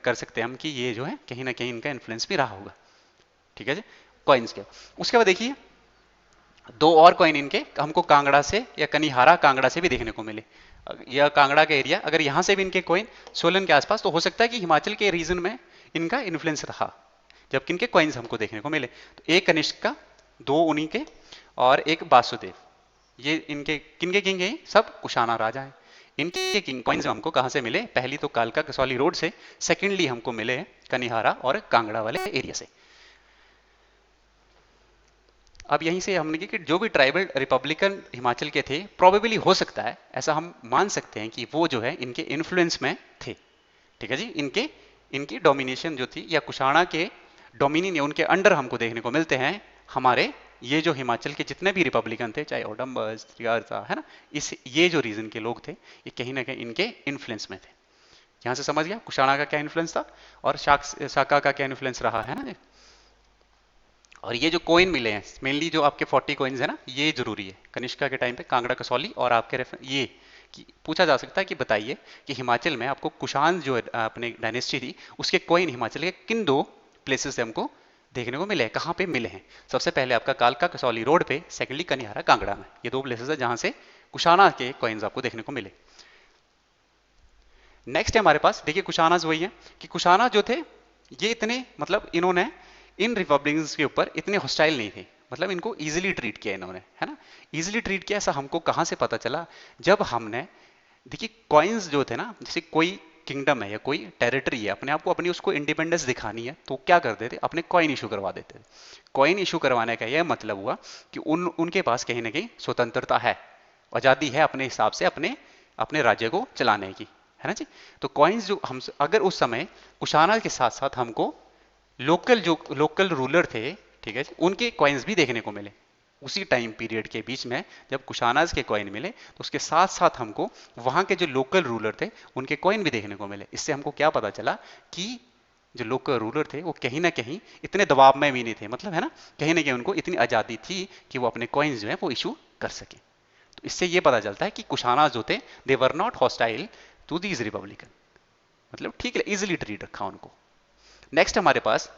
कर सकते हैं हम कि ये जो है कहीं ना कहीं इनका इन्फ्लुएंस भी रहा होगा। ठीक है जी, कॉइन्स के। उसके बाद देखिए दो और कॉइन इनके हमको कांगड़ा से या कनिहारा कांगड़ा से भी देखने को मिले। यह कांगड़ा का एरिया, अगर यहां से भी इनके कॉइन सोलन के आसपास, तो हो सकता है कि हिमाचल के रीजन में इनका इन्फ्लुएंस रहा, जबकि इनके कॉइन्स हमको देखने को मिले। तो एक कनिष्क का, दो उन्हीं के, और एक वासुदेव, ये इनके किनके किंग हैं, सब कुषाणा राजा हैं। इनके किंग कॉइन्स हमको कहां से मिले, पहली तो कालका कसौली रोड से, सेकेंडली हमको मिले कनिहारा और कांगड़ा वाले एरिया से। अब यहीं से हमने कि जो भी ट्राइबल रिपब्लिकन हिमाचल के थे, प्रोबेबली हो सकता है, ऐसा हम मान सकते हैं कि वो जो है इनके इन्फ्लुएंस में थे। ठीक है जी, इनके इनकी डोमिनेशन जो थी, या कुषाणा के डोमिनियन या उनके अंडर हमको देखने को मिलते हैं हमारे ये जो हिमाचल के जितने भी रिपब्लिकन थे, चाहे ओडम्बस, त्रिगार्ता, है ना, इस ये जो रीजन के लोग थे, ये कहीं ना कहीं इनके इन्फ्लुएंस में थे। यहां से समझ गया कुषाणा का क्या इन्फ्लुएंस था और शाका का क्या इन्फ्लुएंस रहा, है ना। और ये जो कोइन मिले हैं, मेनली जो आपके 40 कोइंस है ना, ये जरूरी है कनिष्का के टाइम पे, कांगड़ा कसौली, और आपके ये कि पूछा जा सकता है कि बताइए कि हिमाचल में आपको कुषाण जो अपने डायनेस्टी थी, उसके कोइन हिमाचल के किन दो प्लेसेस से हमको देखने को मिले हैं, कहाँ पे मिले हैं। सबसे पहले आपका कालका कसौली रोड पे, सेकेंडली कनिहारा कांगड़ा में, ये दो प्लेसेस है जहां से कुषाणा के कॉइन्स आपको देखने को मिले। नेक्स्ट है हमारे पास, देखिए कुषाणाज वही है कि कुषाणा जो थे ये इतने, मतलब इन्होंने इन रिपब्लिकन्स के ऊपर इतने हॉस्टाइल नहीं थे, मतलब इनको इजीली ट्रीट किया इन्होंने, है ना। इजीली ट्रीट किया, ऐसा हमको कहां से पता चला, जब हमने, देखिए कॉइन्स जो थे ना, जैसे कोई किंगडम है या कोई टेरिटरी है, अपने आप को अपनी उसको इंडिपेंडेंस दिखानी है, तो क्या करते थे, अपने कॉइन इशू करवा देते थे। कॉइन इशू करवाने का यह मतलब हुआ कि उनके पास कहीं ना कहीं स्वतंत्रता है, आजादी है अपने हिसाब से अपने अपने राज्य को चलाने की, है ना जी। तो कॉइन्स जो हम, अगर उस समय कुषाणा के साथ साथ हमको लोकल रूलर थे, ठीक है, उनके कॉइन्स भी देखने को मिले उसी टाइम पीरियड के बीच में, जब कुषाणाज के कॉइन मिले, तो उसके साथ साथ हमको वहां के जो लोकल रूलर थे उनके कॉइन भी देखने को मिले। इससे हमको क्या पता चला कि जो लोकल रूलर थे वो कहीं ना कहीं इतने दबाव में भी नहीं थे, मतलब है ना, कहीं ना कहीं उनको इतनी आजादी थी कि वो अपने कॉइन्स जो है वो इशू कर सके। तो इससे ये पता चलता है कि कुषाणाज जो थे, they were not hostile to these republican, मतलब ठीक है, इजिली ट्रीट रखा उनको। नेक्स्ट हमारे पास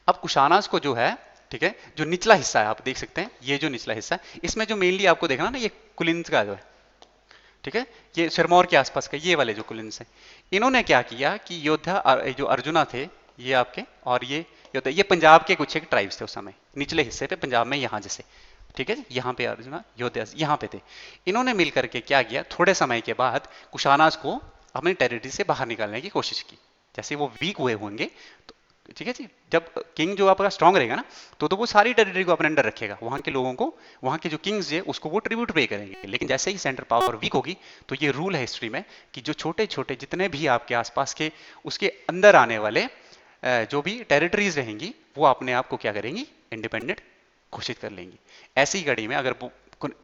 अब कुषाणास को जो है, ठीक है, जो निचला हिस्सा है आप देख सकते हैं, ये जो निचला हिस्सा है, इसमें जो मेनली आपको देखना ना, ये कुलिंस का जो है, ठीक है, ये सिरमौर के आसपास का ये वाले जो कुलिंस है, इन्होंने क्या किया कि योद्धा जो अर्जुना थे ये आपके, और ये योद्धा, ये पंजाब के कुछ एक ट्राइब्स थे उस समय, निचले हिस्से पे पंजाब में यहाँ जैसे, ठीक है, यहाँ पे अर्जुना योद्धा यहाँ पे थे। इन्होंने मिल करके क्या किया, थोड़े समय के बाद कुषाणास को अपनी टेरिटरी से बाहर निकालने की कोशिश की। जैसे वो वीक हुए होंगे, तो ठीक है जी, जब किंग जो आपका स्ट्रांग रहेगा ना, तो वो सारी टेरिटरी को अपने अंडर रखेगा, वहां के लोगों को, वहां के जो किंग्स है उसको वो ट्रिब्यूट पे करेंगे। लेकिन जैसे ही सेंट्रल पावर वीक होगी, तो ये रूल है हिस्ट्री में कि जो छोटे छोटे जितने भी आपके आसपास के उसके अंदर आने वाले जो भी टेरिटरीज रहेंगी, वो अपने आप को क्या करेंगी, इंडिपेंडेंट घोषित कर लेंगी। ऐसी घड़ी में अगर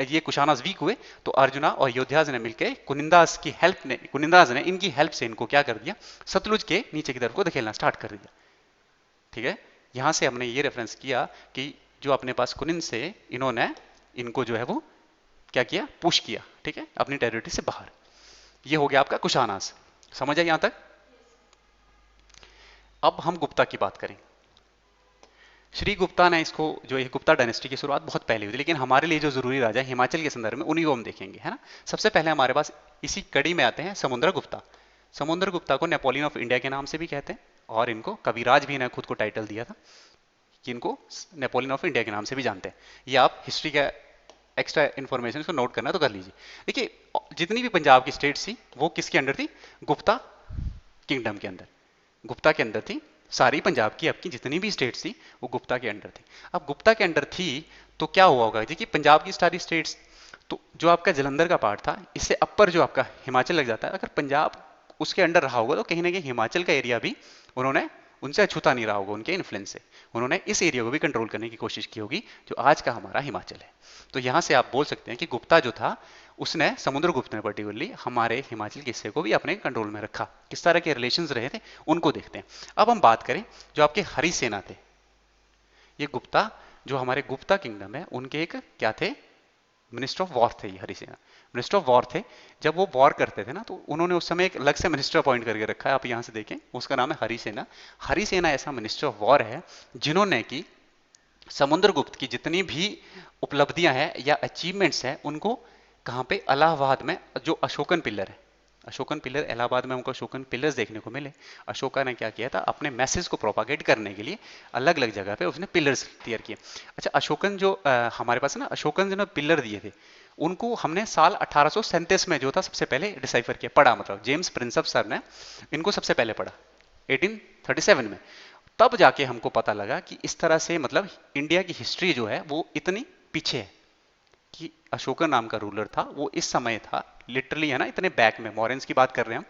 ये कुषाणास वीक हुए, तो अर्जुना और योद्धाज ने मिलकर कुनिंदाज ने इनकी हेल्प से इनको क्या कर दिया, सतलुज के नीचे की तरफ को धकेलना स्टार्ट कर दिया। ठीक है, यहां से हमने ये रेफरेंस किया कि जो अपने पास कुनिन से इन्होंने इनको जो है वो क्या किया, पुश किया, ठीक है, अपनी टेरिटरी से बाहर। ये हो गया आपका कुषाणास, समझ आए यहां तक। अब हम गुप्ता की बात करें। श्री गुप्ता ने इसको, जो ये गुप्ता डायनेस्टी की शुरुआत बहुत पहले हुई थी, लेकिन हमारे लिए जो जरूरी राजा है हिमाचल के संदर्भ में, उन्हीं को हम देखेंगे, है ना। सबसे पहले हमारे पास इसी कड़ी में आते हैं समुद्र गुप्ता। समुद्र गुप्ता को नेपोलियन ऑफ इंडिया के नाम से भी कहते हैं, और इनको कविराज भी ने खुद को टाइटल दिया था कि इनको नेपोलियन ऑफ इंडिया के नाम से भी जानते हैं। ये आप हिस्ट्री का एक्स्ट्रा इन्फॉर्मेशन इसको नोट करना तो कर लीजिए। देखिए जितनी भी पंजाब की स्टेट्स थी वो किसके अंडर थी, गुप्ता किंगडम के अंदर, गुप्ता के अंदर थी सारी पंजाब की, आपकी जितनी भी स्टेट्स थी वो गुप्ता के अंडर थी। अब गुप्ता के अंडर थी तो क्या हुआ होगा, देखिए पंजाब की सारी स्टेट्स, तो जो आपका जलंधर का पार्ट था, इससे अपर जो आपका हिमाचल लग जाता है, अगर पंजाब उसके अंडर रहा होगा, तो कहीं ना कहीं हिमाचल का एरिया भी उन्होंने उनसे अछूता नहीं रहा होगा, उनके इन्फ्लुएंस से उन्होंने इस एरिया को भी कंट्रोल करने की कोशिश की होगी, जो आज का हमारा हिमाचल है। तो यहां से आप बोल सकते हैं कि गुप्ता जो था उसने समुद्रगुप्त ने पर्टिकुलरली हमारे हिमाचल के हिस्से को भी अपने कंट्रोल में रखा। किस तरह के रिलेशंस रहे थे उनको देखते हैं। अब हम बात करें जो आपके हरिसेना थे, ये गुप्ता, जो हमारे गुप्ता किंगडम है उनके एक क्या थे, मिनिस्टर ऑफ वॉर थे ये हरिसेना, मिनिस्टर ऑफ वॉर थे। जब वो वॉर करते थे ना तो उन्होंने उस समय एक अलग से मिनिस्टर अपॉइंट करके रखा है, आप यहां से देखें, उसका नाम है हरिसेना। हरिसेना ऐसा मिनिस्टर ऑफ वॉर है जिन्होंने की समुद्रगुप्त की जितनी भी उपलब्धियां हैं या अचीवमेंट्स हैं उनको कहां पे, इलाहाबाद में जो अशोकन पिलर है, अशोकन पिलर इलाहाबाद में हमको अशोकन पिलर्स देखने को मिले। अशोका ने क्या किया था, अपने मैसेज को प्रोपागेट करने के लिए अलग अलग जगह पे उसने पिलर्स तैयार किए। अच्छा, अशोकन जो हमारे पास है ना, अशोकन जो पिलर दिए थे उनको हमने साल 1837 में जो था सबसे पहले डिसाइफर किया, पढ़ा, मतलब जेम्स प्रिंसप सर ने इनको सबसे पहले पढ़ा 1837 में। तब जाके हमको पता लगा कि इस तरह से मतलब इंडिया की हिस्ट्री जो है वो इतनी पीछे है कि अशोका नाम का रूलर था वो इस समय था लिटरली, है ना, इतने बैक में, मॉरियंस की बात कर रहे हैं हम,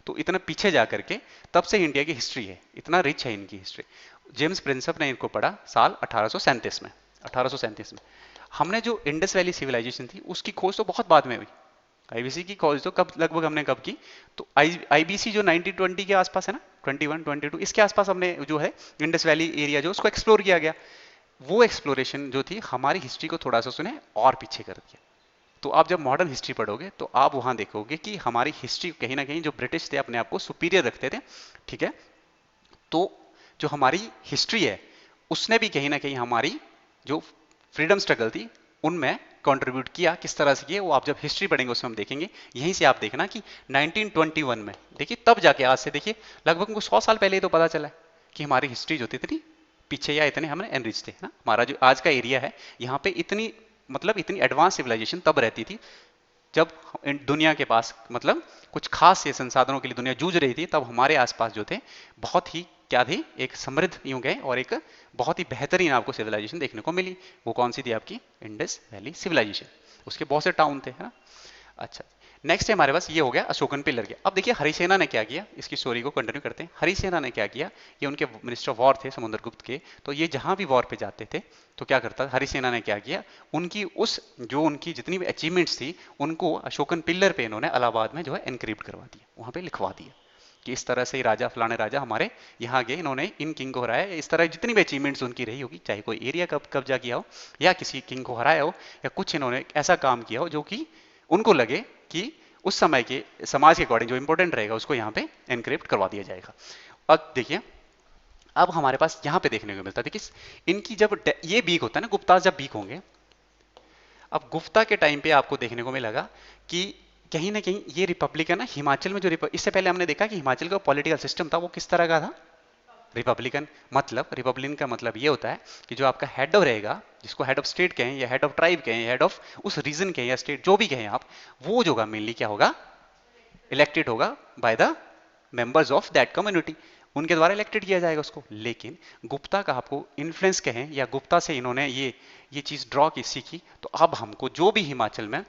तो इतना पीछे जा करके तब से इंडिया की हिस्ट्री है, इतना रिच है इनकी हिस्ट्री। जेम्स प्रिंसप ने इनको पढ़ा साल 1837 में, 1837 में। हमने जो इंडस वैली सिविलाइजेशन थी उसकी खोज तो बहुत बाद में हुई। आईबीसी की खोज तो कब, लगभग हमने कब की, तो आईबीसी जो 1920 के आसपास है ना, 21 22 इसके आसपास हमने जो है इंडस वैली एरिया जो उसको एक्सप्लोर किया गया। वो एक्सप्लोरेशन जो थी हमारी हिस्ट्री को थोड़ा सा उसने और पीछे कर दिया। तो आप जब मॉडर्न हिस्ट्री पढ़ोगे तो आप वहां देखोगे कि हमारी हिस्ट्री कहीं ना कहीं, जो ब्रिटिश थे अपने आप को सुपीरियर रखते थे, ठीक है, तो जो हमारी हिस्ट्री है उसने भी कहीं ना कहीं हमारी जो फ्रीडम स्ट्रगल थी उनमें कंट्रीब्यूट किया। किस तरह से किया वो आप जब हिस्ट्री पढ़ेंगे उसमें हम देखेंगे। यहीं से आप देखना कि 1921 में देखिए, तब जाके आज से देखिए लगभग हमको 100 साल पहले ही तो पता चला कि हमारी हिस्ट्री जो थी इतनी पीछे या इतने हमने एनरिच थे ना। हमारा जो आज का एरिया है यहाँ पे इतनी, मतलब इतनी एडवांस सिविलाइजेशन तब रहती थी जब दुनिया के पास मतलब कुछ खास से संसाधनों के लिए दुनिया जूझ रही थी। तब हमारे आसपास जो थे बहुत ही क्या थी, एक समृद्ध यूं गए और एक बहुत ही बेहतरीन आपको सिविलाइजेशन देखने को मिली। वो कौन सी थी, आपकी इंडस वैली सिविलाइजेशन। उसके बहुत से टाउन थे, है ना। अच्छा, नेक्स्ट है हमारे पास, ये हो गया अशोकन पिलर के। अब देखिए हरिसेना ने क्या किया, इसकी स्टोरी को कंटिन्यू करते हैं। हरिसेना ने क्या किया, ये उनके मिनिस्टर ऑफ वॉर थे समुद्रगुप्त के, तो ये जहां भी वॉर पे जाते थे तो क्या करता, हरिसेना ने क्या किया, उनकी उस जो उनकी जितनी भी अचीवमेंट्स थी उनको अशोकन पिलर पे इन्होंने इलाहाबाद में जो है एनक्रिप्ट करवा दिया, वहां पे लिखवा दिया कि इस तरह से राजा फलाने राजा हमारे यहाँ गए, इन्होंने इन किंग को हराया। इस तरह जितनी भी अचीवमेंट्स उनकी रही होगी, चाहे कोई एरिया कब्जा किया हो या किसी किंग को हराया हो या कुछ इन्होंने ऐसा काम किया हो जो कि उनको लगे कि उस समय के समाज के अकॉर्डिंग जो इंपॉर्टेंट रहेगा उसको यहाँ पे एनक्रिप्ट करवा दिया जाएगा। अब देखिए, अब हमारे पास यहाँ पे देखने को मिलता है, देखिए इनकी जब ये वीक होता है ना, गुप्ता जब वीक होंगे, अब गुप्ता के टाइम पे आपको देखने को मिलेगा कि कहीं ना कहीं ये रिपब्लिक है ना, हिमाचल में जो इससे पहले हमने देखा कि हिमाचल का पॉलिटिकल सिस्टम था वो किस तरह का था, रिपब्लिकन। मतलब रिपब्लिकन का मतलब ये होता है कि जो आपका हेड रहेगा, जिसको हेड ऑफ स्टेट कहें या हेड ऑफ ट्राइब कहें, हेड ऑफ उस रीजन कहें या स्टेट जो भी कहें आप, वो जो होगा मेनली क्या होगा, इलेक्टेड होगा by the members of that community, उनके द्वारा इलेक्टेड किया जाएगा उसको। लेकिन गुप्ता का आपको इन्फ्लुएंस कहें या गुप्ता से इन्होंने ये चीज ड्रॉ की, सीखी, तो अब हमको जो भी हिमाचल में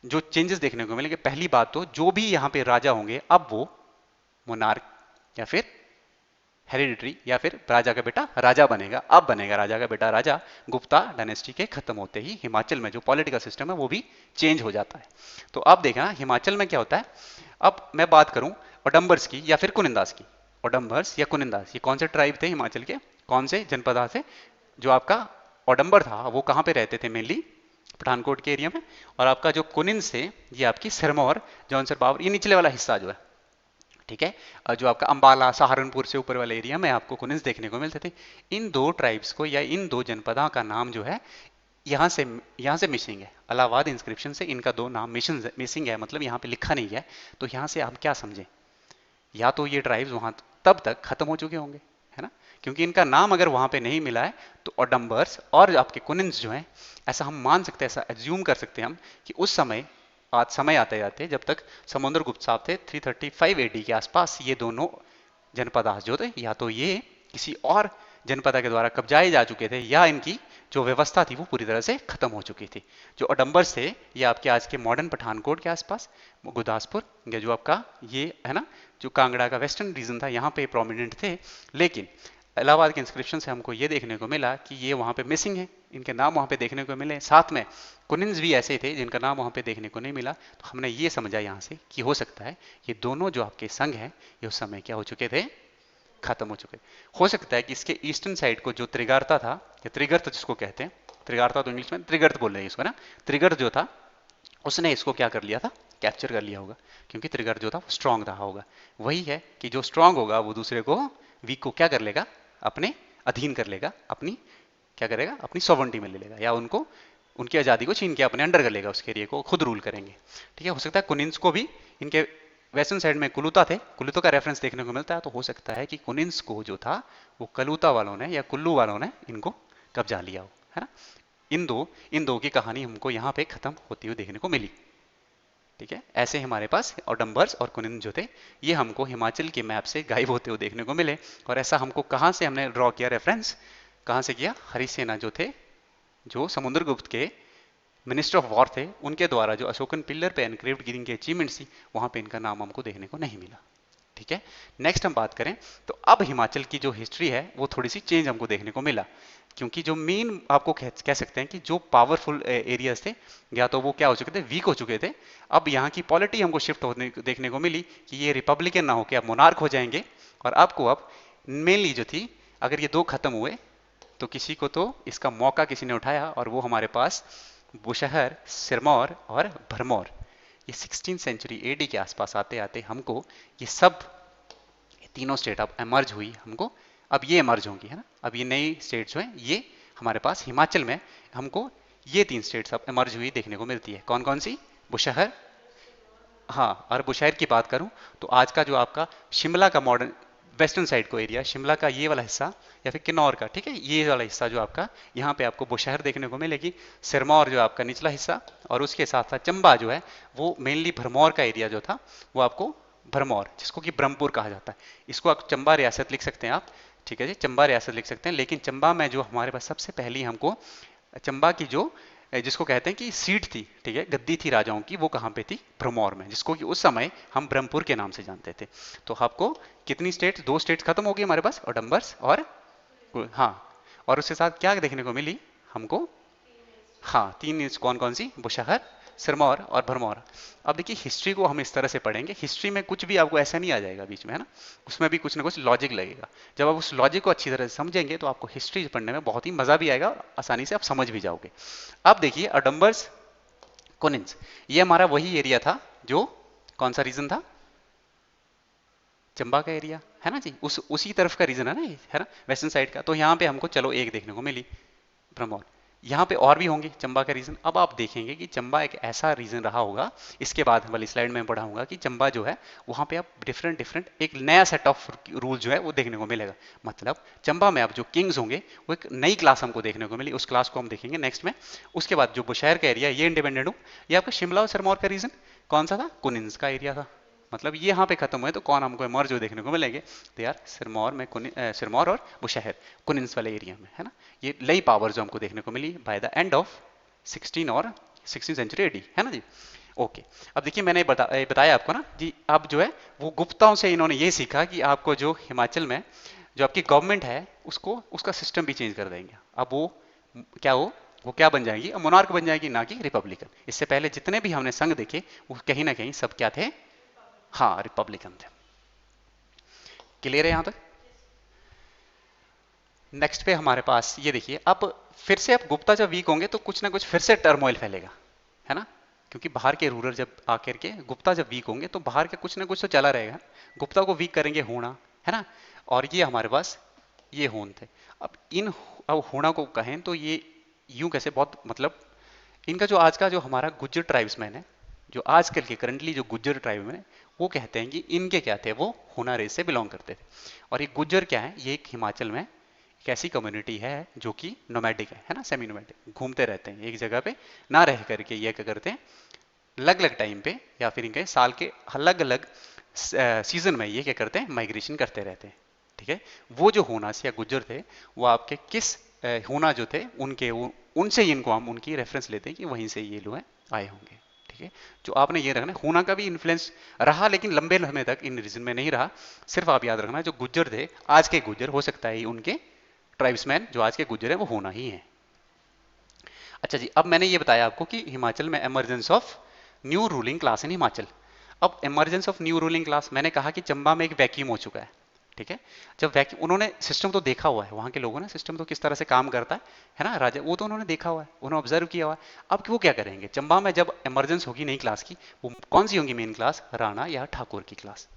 जो चेंजेस देखने को मिलेंगे, पहली बात तो जो भी यहाँ पे राजा होंगे अब वो मोनार्क या फिर हेरिडिटरी या फिर राजा का बेटा राजा बनेगा। अब बनेगा राजा का बेटा राजा। गुप्ता डायनेस्टी के खत्म होते ही हिमाचल में जो पॉलिटिकल सिस्टम है वो भी चेंज हो जाता है। तो अब देखना हिमाचल में क्या होता है। अब मैं बात करूं ओडम्बर्स की या फिर कुनिंदास की, ओडम्बर्स या कुनिंदास ये कौन से ट्राइब थे हिमाचल के, कौन से जनपदा से। जो आपका ओडम्बर था वो कहां पे रहते थे, मेनली पठानकोट के एरिया में। और आपका जो कुनिंस है ये आपकी सिरमौर, जौनसर बावर, ये निचले वाला हिस्सा जो है, ठीक है। जो आपका अंबाला सहारनपुर से ऊपर वाले एरिया में आपको कुनिंस देखने को मिलते थे। इन दो ट्राइब्स को या इन दो जनपदा का नाम जो है यहाँ से मिसिंग है। इलाहाबाद इंस्क्रिप्शन से इनका दो नाम मिसिंग है, मतलब यहाँ पे लिखा नहीं है। तो यहाँ से आप क्या समझें, या तो ये ट्राइब्स वहां तब तक खत्म हो चुके होंगे, है ना, क्योंकि इनका नाम अगर वहां पे नहीं मिला है तो ओडम्बर्स और आपके कुनिन्स जो हैं, ऐसा हम मान सकते हैं, ऐसा एज्यूम कर सकते हैं हम कि उस समय आज समय आते जाते जब तक समुद्रगुप्त साहब थे 335 एडी के आसपास, ये दोनों जनपद जो थे या तो ये किसी और जनपदा के द्वारा कब्जाए जा चुके थे या इनकी जो व्यवस्था थी वो पूरी तरह से खत्म हो चुकी थी। जो ओडम्बर्स थे ये आपके आज के मॉडर्न पठानकोट के आसपास, गुरदासपुर या जो आपका ये है ना, जो कांगड़ा का वेस्टर्न रीजन था यहाँ पे प्रोमिनेंट थे। लेकिन इलाहाबाद के इंस्क्रिप्शन से हमको ये देखने को मिला कि ये वहाँ पे मिसिंग है, इनके नाम वहाँ पे देखने को मिले। साथ में कुनिन्स भी ऐसे थे जिनका नाम वहाँ पे देखने को नहीं मिला। तो हमने ये समझा यहाँ से कि हो सकता है ये दोनों जो आपके संघ हैं ये उस समय क्या हो चुके थे, खत्म हो चुके। हो सकता है कि इसके ईस्टर्न साइड को जो त्रिगार्ता था, या त्रिगर्त जिसको कहते हैं, त्रिगार्ता तो इंग्लिश में त्रिगर्त बोल रहे हैं इसको ना, त्रिगर्त जो था उसने इसको क्या कर लिया था, कैप्चर कर लिया होगा, क्योंकि त्रिगर्त जो था वो स्ट्रांग रहा होगा। वही है कि जो स्ट्रांग होगा वो दूसरे को, वीक को क्या कर लेगा, अपने अधीन कर लेगा, अपनी क्या करेगा, अपनी सॉवर्निटी में ले लेगा, या उनको उनकी आज़ादी को छीन के अपने अंडर कर लेगा, उसके एरिया को खुद रूल करेंगे। ठीक है, हो सकता है कुनिन्स को भी इनके वेस्टर्न साइड में कुलुता थे, कुलुता का रेफरेंस देखने को मिलता है, तो हो सकता है कि कुनिन्स को जो था वो कलुता वालों ने या कुल्लू वालों ने इनको कब्जा लिया हो, है ना। इन दो की कहानी हमको यहाँ पे खत्म होती हुई देखने को मिली। ठीक है, ऐसे हमारे पास ऑडम्बर्स और कुनिन जो थे ये हमको हिमाचल के मैप से गायब होते हुए देखने को मिले। और ऐसा हमको कहाँ से हमने ड्रॉ किया रेफरेंस, कहाँ से किया, हरिसेना जो थे, जो समुद्रगुप्त के मिनिस्टर ऑफ वॉर थे, उनके द्वारा जो अशोकन पिलर पे एनक्रेव्ड गिरिंग की अचीवमेंट्स थी, वहां पे इनका नाम हमको देखने को नहीं मिला। ठीक है, नेक्स्ट हम बात करें तो अब हिमाचल की जो हिस्ट्री है वो थोड़ी सी चेंज हमको देखने को मिला, क्योंकि जो मेन आपको कह सकते हैं कि जो पावरफुल एरियाज थे या तो वो क्या हो चुके थे, वीक हो चुके थे। अब यहाँ की पॉलिटी हमको शिफ्ट होने देखने को मिली कि ये रिपब्लिकन ना होकर अब मोनार्क हो जाएंगे। और आपको अब मेनली जो थी, अगर ये दो खत्म हुए तो किसी को तो इसका मौका किसी ने उठाया, और वो हमारे पास बुशहर, सिरमौर और भरमौर, ये 16 सेंचुरी एडी के आसपास आते आते हमको ये सब तीनों स्टेट अब एमर्ज हुई हमको, अब ये एमर्ज होंगी, है ना। अब ये नई स्टेट जो है ये हमारे पास हिमाचल में हमको ये 3 स्टेट्स अब एमर्ज हुई देखने को मिलती है। कौन कौन सी, बुशहर, हाँ, और बुशहर की बात करूं तो आज का जो आपका शिमला का मॉडर्न वेस्टर्न साइड को एरिया, शिमला का ये वाला हिस्सा या फिर किन्नौर का, ठीक है, ये वाला हिस्सा जो आपका, यहाँ पे आपको बुशहर देखने को मिलेगी। सिरमौर जो आपका निचला हिस्सा, और उसके साथ साथ चंबा जो है वो मेनली भरमौर का एरिया जो था वो आपको भरमौर, जिसको कि ब्रह्मपुर कहा जाता है, इसको आप चंबा रियासत लिख सकते हैं आप। ठीक है जी, चंबा रियासत लिख सकते हैं। लेकिन चंबा में जो हमारे पास सबसे पहली हमको चंबा की जो जिसको कहते हैं कि सीट थी, ठीक है, गद्दी थी राजाओं की, वो कहाँ पे थी, भ्रमौर में, जिसको कि उस समय हम ब्रह्मपुर के नाम से जानते थे। तो आपको कितनी स्टेट, 2 स्टेट खत्म हो गई हमारे पास, ऑडम्बर्स और हाँ, और उसके साथ क्या देखने को मिली हमको, हाँ, 3 कौन कौन सी, बुशहर, सिरमौर और भरमौर। अब देखिए हिस्ट्री को हम इस तरह से पढ़ेंगे, हिस्ट्री में कुछ भी आपको ऐसा नहीं आ जाएगा बीच में, है ना, उसमें भी कुछ ना कुछ लॉजिक लगेगा। जब आप उस लॉजिक को अच्छी तरह से समझेंगे तो आपको हिस्ट्री पढ़ने में बहुत ही मजा भी आएगा और आसानी से आप समझ भी जाओगे। अब देखिए अडम्बर्स, कोनिन्स, ये हमारा वही एरिया था जो, कौन सा रीजन था, चंबा का एरिया, है ना जी, उसी तरफ का रीजन है ना ये, है ना, वेस्टर्न साइड का। तो यहाँ पे हमको चलो एक देखने को मिली, भ्रमौर। यहाँ पे और भी होंगे चंबा का रीजन। अब आप देखेंगे कि चंबा एक ऐसा रीजन रहा होगा, इसके बाद वाली स्लाइड में पढ़ाऊंगा कि चंबा जो है वहाँ पे आप डिफरेंट डिफरेंट एक नया सेट ऑफ रूल जो है वो देखने को मिलेगा। मतलब चंबा में आप जो किंग्स होंगे वो एक नई क्लास हमको देखने को मिली, उस क्लास को हम देखेंगे नेक्स्ट में। उसके बाद जो बुशहर का एरिया ये इंडिपेंडेंट हो, ये आपका शिमला और सिरमौर का रीजन कौन सा था, कुनिन्स का एरिया था। मतलब ये यहाँ पे खत्म हुए तो कौन हमको मर्ज जो देखने को मिलेंगे, दे आर सिरमौर में, सिरमौर और बुशहर कुनिन्स वाले एरिया में, है ना। ये नई पावर जो हमको देखने को मिली by the end of 16 century AD, है ना जी। ओके, अब देखिए मैंने बताया आपको ना जी, अब जो है वो गुप्ताओं से इन्होंने ये सीखा कि आपको जो हिमाचल में जो आपकी गवर्नमेंट है उसको, उसका सिस्टम भी चेंज कर देंगे। अब वो क्या हो, वो क्या बन जाएगी, मोनार्क बन जाएगी, ना कि रिपब्लिकन। इससे पहले जितने भी हमने संघ देखे वो कहीं ना कहीं सब क्या थे, हाँ, रिपब्लिकन थे। क्लियर है यहां तक। नेक्स्ट पे हमारे पास ये देखिए, अब फिर से अब गुप्ता जब वीक होंगे तो कुछ ना कुछ फिर से टर्मोइल फैलेगा, है ना, क्योंकि बाहर के रूलर जब आकर के, गुप्ता जब वीक होंगे तो बाहर के कुछ ना कुछ तो चला रहेगा। गुप्ता को वीक करेंगे हूणा, है ना, और ये हमारे पास ये हूण थे। अब हूणा को कहें तो ये यूं कैसे, बहुत मतलब इनका जो आज का जो हमारा गुज्जर ट्राइब्समैन है, जो आजकल के करंटली जो गुज्जर ट्राइब है, वो कहते हैं कि इनके क्या थे, वो हुना रेस से बिलोंग करते थे। और ये गुज्जर क्या है, ये एक हिमाचल में एक ऐसी कम्युनिटी है जो कि नोमैडिक है ना, सेमी नोमैडिक, घूमते रहते हैं एक जगह पे ना रह करके। ये क्या करते हैं, अलग अलग टाइम पे या फिर इनके साल के अलग अलग सीजन में ये क्या करते हैं, माइग्रेशन करते रहते हैं। ठीक है, वो जो होनास या गुज्जर थे वो आपके किस होना जो थे उनके उनसे ही इनको हम उनकी रेफरेंस लेते हैं कि वहीं से ये लोग आए होंगे। ठीक है, जो आपने ये रखना, हुना का भी इन्फ्लुएंस रहा लेकिन लंबे समय तक इन रीजन में नहीं रहा। सिर्फ आप याद रखना जो गुज्जर थे, आज के गुज्जर, हो सकता है उनके ट्राइब्समैन जो आज के गुज्जर है वो होना ही है। अच्छा जी, अब मैंने ये बताया आपको कि हिमाचल में emergence of new ruling class in Himachal. अब emergence of new ruling class, मैंने कहा कि चंबा में एक वैक्यूम हो चुका है, ठीक है। जब वैक्यूम, उन्होंने सिस्टम तो देखा हुआ है, वहां के लोगों ने सिस्टम तो किस तरह से काम करता है ना राजा, वो तो उन्होंने देखा हुआ है, उन्होंने ऑब्जर्व किया हुआ है। अब वो क्या करेंगे, चंबा में जब इमरजेंस होगी नई क्लास की, वो कौन सी होंगी मेन क्लास, राणा या ठाकुर की क्लास।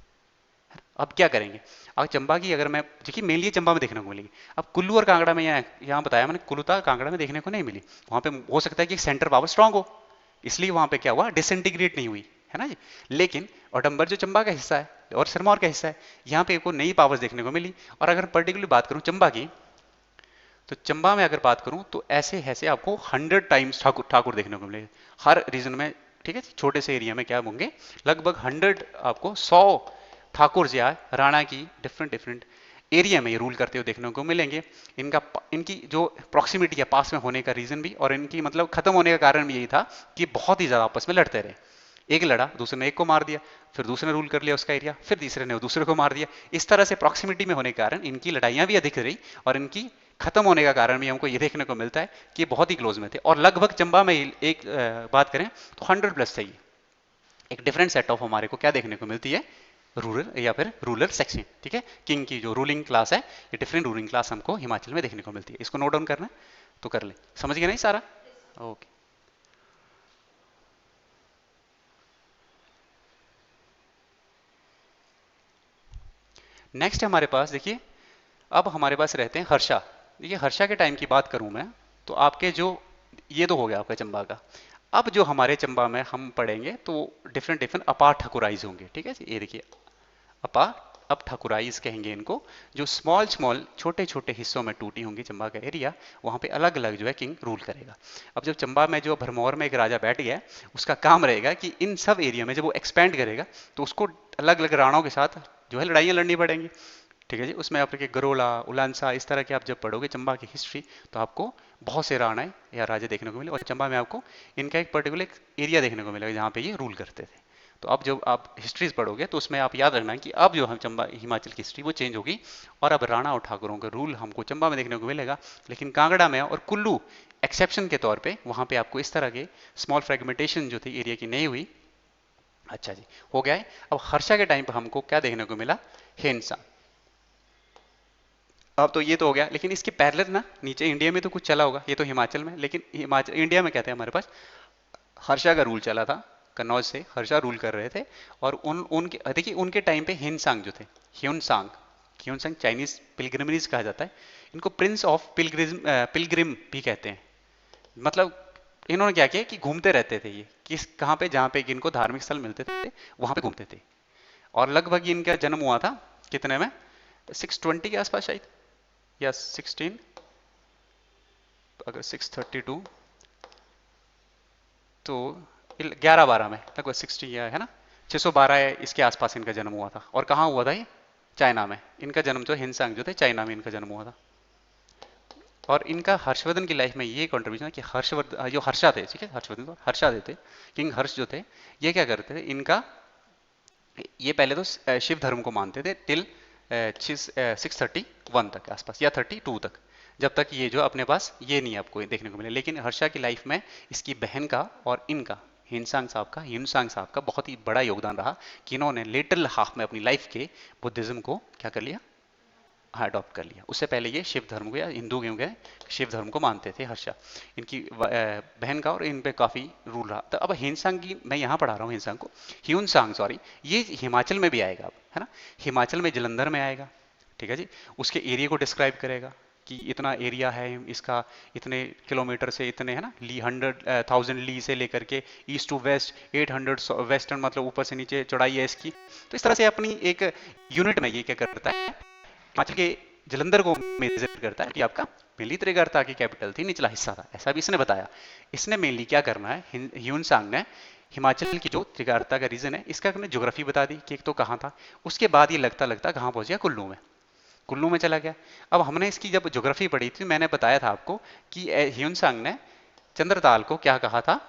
अब क्या करेंगे, अब चंबा की अगर मैं देखिए मेनली चंबा में देखने को मिलेगी। अब कुल्लू और कांगड़ा में, यहाँ बताया मैंने, कुल्लू था कांगड़ा में देखने को नहीं मिली। वहां पे हो सकता है कि सेंटर पावर स्ट्रांग हो, इसलिए वहां पे क्या हुआ, डिसइंटीग्रेट नहीं हुई, है ना जी। लेकिन औडंबर जो चंबा का हिस्सा है और सिरमौर का हिस्सा है, यहाँ पे को नई पावर्स देखने को मिली। और अगर पर्टिकुलरली बात करूं चंबा की, तो चंबा में अगर बात करूं तो ऐसे ऐसे आपको 100 टाइम्स ठाकुर ठाकुर देखने को मिलेगा हर रीजन में, ठीक है। छोटे से एरिया में क्या होंगे, लगभग 100, आपको 100 ठाकुर या राणा की डिफरेंट डिफरेंट एरिया में ये रूल करते हुए देखने को मिलेंगे। इनका इनकी जो प्रॉक्सिमिटी है पास में होने का रीजन भी, और इनकी मतलब खत्म होने का कारण भी यही था कि बहुत ही ज्यादा आपस में लड़ते रहे। एक लड़ा, दूसरे ने एक को मार दिया, फिर दूसरे ने रूल कर लिया उसका एरिया, फिर तीसरे ने दूसरे को मार दिया। इस तरह से प्रॉक्सिमिटी में होने के कारण इनकी लड़ाइयां भी अधिक रही, और इनकी खत्म होने का कारण भी हमको ये देखने को मिलता है कि बहुत ही क्लोज में थे। और लगभग चंबा में एक बात करें तो 100+ थे। एक डिफरेंट सेट ऑफ हमारे को क्या देखने को मिलती है, रूरल या फिर रूरल सेक्शन, ठीक है। किंग की जो रूलिंग क्लास है, ये डिफरेंट रूलिंग क्लास हमको हिमाचल में देखने को मिलती है। इसको नोट डाउन करना तो कर ले, समझ गए नहीं सारा, ओके। नेक्स्ट हमारे पास देखिए, अब हमारे पास रहते हैं हर्षा। देखिए हर्षा के टाइम की बात करूं मैं, तो आपके जो, ये तो हो गया आपका चंबा का। अब जो हमारे चंबा में हम पढ़ेंगे तो डिफरेंट डिफरेंट अपार ठकुराइज होंगे, ठीक है जी। ये देखिए अपा, अब ठकुराइज कहेंगे इनको, जो स्मॉल स्मॉल छोटे छोटे हिस्सों में टूटी होंगी चंबा का एरिया, वहां पे अलग अलग जो है किंग रूल करेगा। अब जब चंबा में जो भरमौर में एक राजा बैठ गया, उसका काम रहेगा कि इन सब एरिया में जब वो एक्सपेंड करेगा तो उसको अलग अलग राणाओं के साथ जो है लड़ाइयां लड़नी पड़ेंगी, ठीक है जी। उसमें आपके गरोला, उलांसा, इस तरह के आप जब पढ़ोगे चंबा की हिस्ट्री, तो आपको बहुत से राणाएं या राजे देखने को मिले। और चंबा में आपको इनका एक पर्टिकुलर एरिया देखने को मिलेगा जहाँ पे ये रूल करते थे। तो अब जब आप हिस्ट्रीज पढ़ोगे तो उसमें आप याद रखना कि अब जो हम चंबा हिमाचल की हिस्ट्री वो चेंज होगी, और अब राणा और ठाकुरों का रूल हमको चंबा में देखने को मिलेगा। लेकिन कांगड़ा में और कुल्लू एक्सेप्शन के तौर पे, वहां पे आपको इस तरह के स्मॉल फ्रेगमेंटेशन जो थी एरिया की नहीं हुई। अच्छा जी, हो गया है। अब हर्षा के टाइम पर हमको क्या देखने को मिला, हेनसा। अब तो ये तो हो गया, लेकिन इसके पैरेलल ना नीचे इंडिया में तो कुछ चला होगा, ये तो हिमाचल में, लेकिन हिमाचल इंडिया में क्या था हमारे पास, हर्षा का रूल चला था। कन्नौज से हर्षा रूल कर रहे थे। और उनके देखिए उनके टाइम पे हिनसांग जो थे, ह्यूनसांग, ह्यूनसांग चाइनीज पिलग्रिमरीज कहा जाता है इनको, प्रिंस ऑफ पिलग्रिम भी कहते हैं। मतलब इन्होंने क्या किया कि घूमते रहते थे ये, किस कहाँ पे, जहाँ पे इनको धार्मिक स्थल मिलते थे वहां पे घूमते थे। और लगभग इनका जन्म हुआ था कितने में, 620 के आसपास शायद, या 16, अगर 632 तो 11-12 में, लगभग 60 या है ना, 612 है इसके आसपास इनका जन्म हुआ था। और कहाँ हुआ था ये, चाइना में। इनका जन्म जो हिनसांग जो थे, चाइना में इनका जन्म हुआ था। और इनका हर्षवर्धन की लाइफ में ये कंट्रीब्यूशन है कि हर्षवर्धन जो हर्षा थे, ठीक है, हर्षवर्धन तो हर्षा थे, किंग हर्ष जो थे, ये क्या करते थे, इनका ये पहले तो शिव धर्म को मानते थे टिल 631 तक आसपास, या 32 तक, जब तक ये जो अपने पास ये नहीं आपको देखने को मिले। लेकिन हर्षा की लाइफ में इसकी बहन का और इनका ह्यूनसांग साहब का बहुत ही बड़ा योगदान रहा कि इन्होंने लिटिल हाफ में अपनी लाइफ के बुद्धिज्म को क्या कर लिया, हाँ अडॉप्ट कर लिया। उससे पहले ये शिव धर्म को या हिंदू क्यों गए, शिव धर्म को मानते थे हर्षा। इनकी बहन का और इन पे काफी रूल रहा। तो अब हिनसांग की मैं यहाँ पढ़ा रहा हूँ, हिनसांग को, ह्यूनसांग सॉरी, ये हिमाचल में भी आएगा अब, है ना। हिमाचल में जलंधर में आएगा, ठीक है जी। उसके एरिया को डिस्क्राइब करेगा कि इतना एरिया है इसका, इतने किलोमीटर से इतने, है ना, ली 100,000 ली से लेकर के ईस्ट टू वेस्ट 800 वेस्टर्न, मतलब ऊपर से नीचे चौड़ाई है इसकी। तो इस तरह से अपनी एक यूनिट में ये क्या करता है, हिमाचल के जलंधर को मेजर करता है कि आपका मेनली त्रिगर्ता की कैपिटल थी, निचला हिस्सा था, ऐसा भी इसने बताया। इसने मेनली क्या करना है, ह्यूनसांग ने हिमाचल की जो त्रिगर्ता का रीजन है इसका हमने ज्योग्राफी बता दी कि एक तो कहाँ था। उसके बाद ये लगता लगता कहाँ पहुंच गया, कुल्लू में, कुल्लू में चला गया। अब हमने इसकी जब ज्योग्राफी पढ़ी थी, मैंने बताया था आपको कि ह्यूनसांग ने चंद्रताल को क्या कहा था,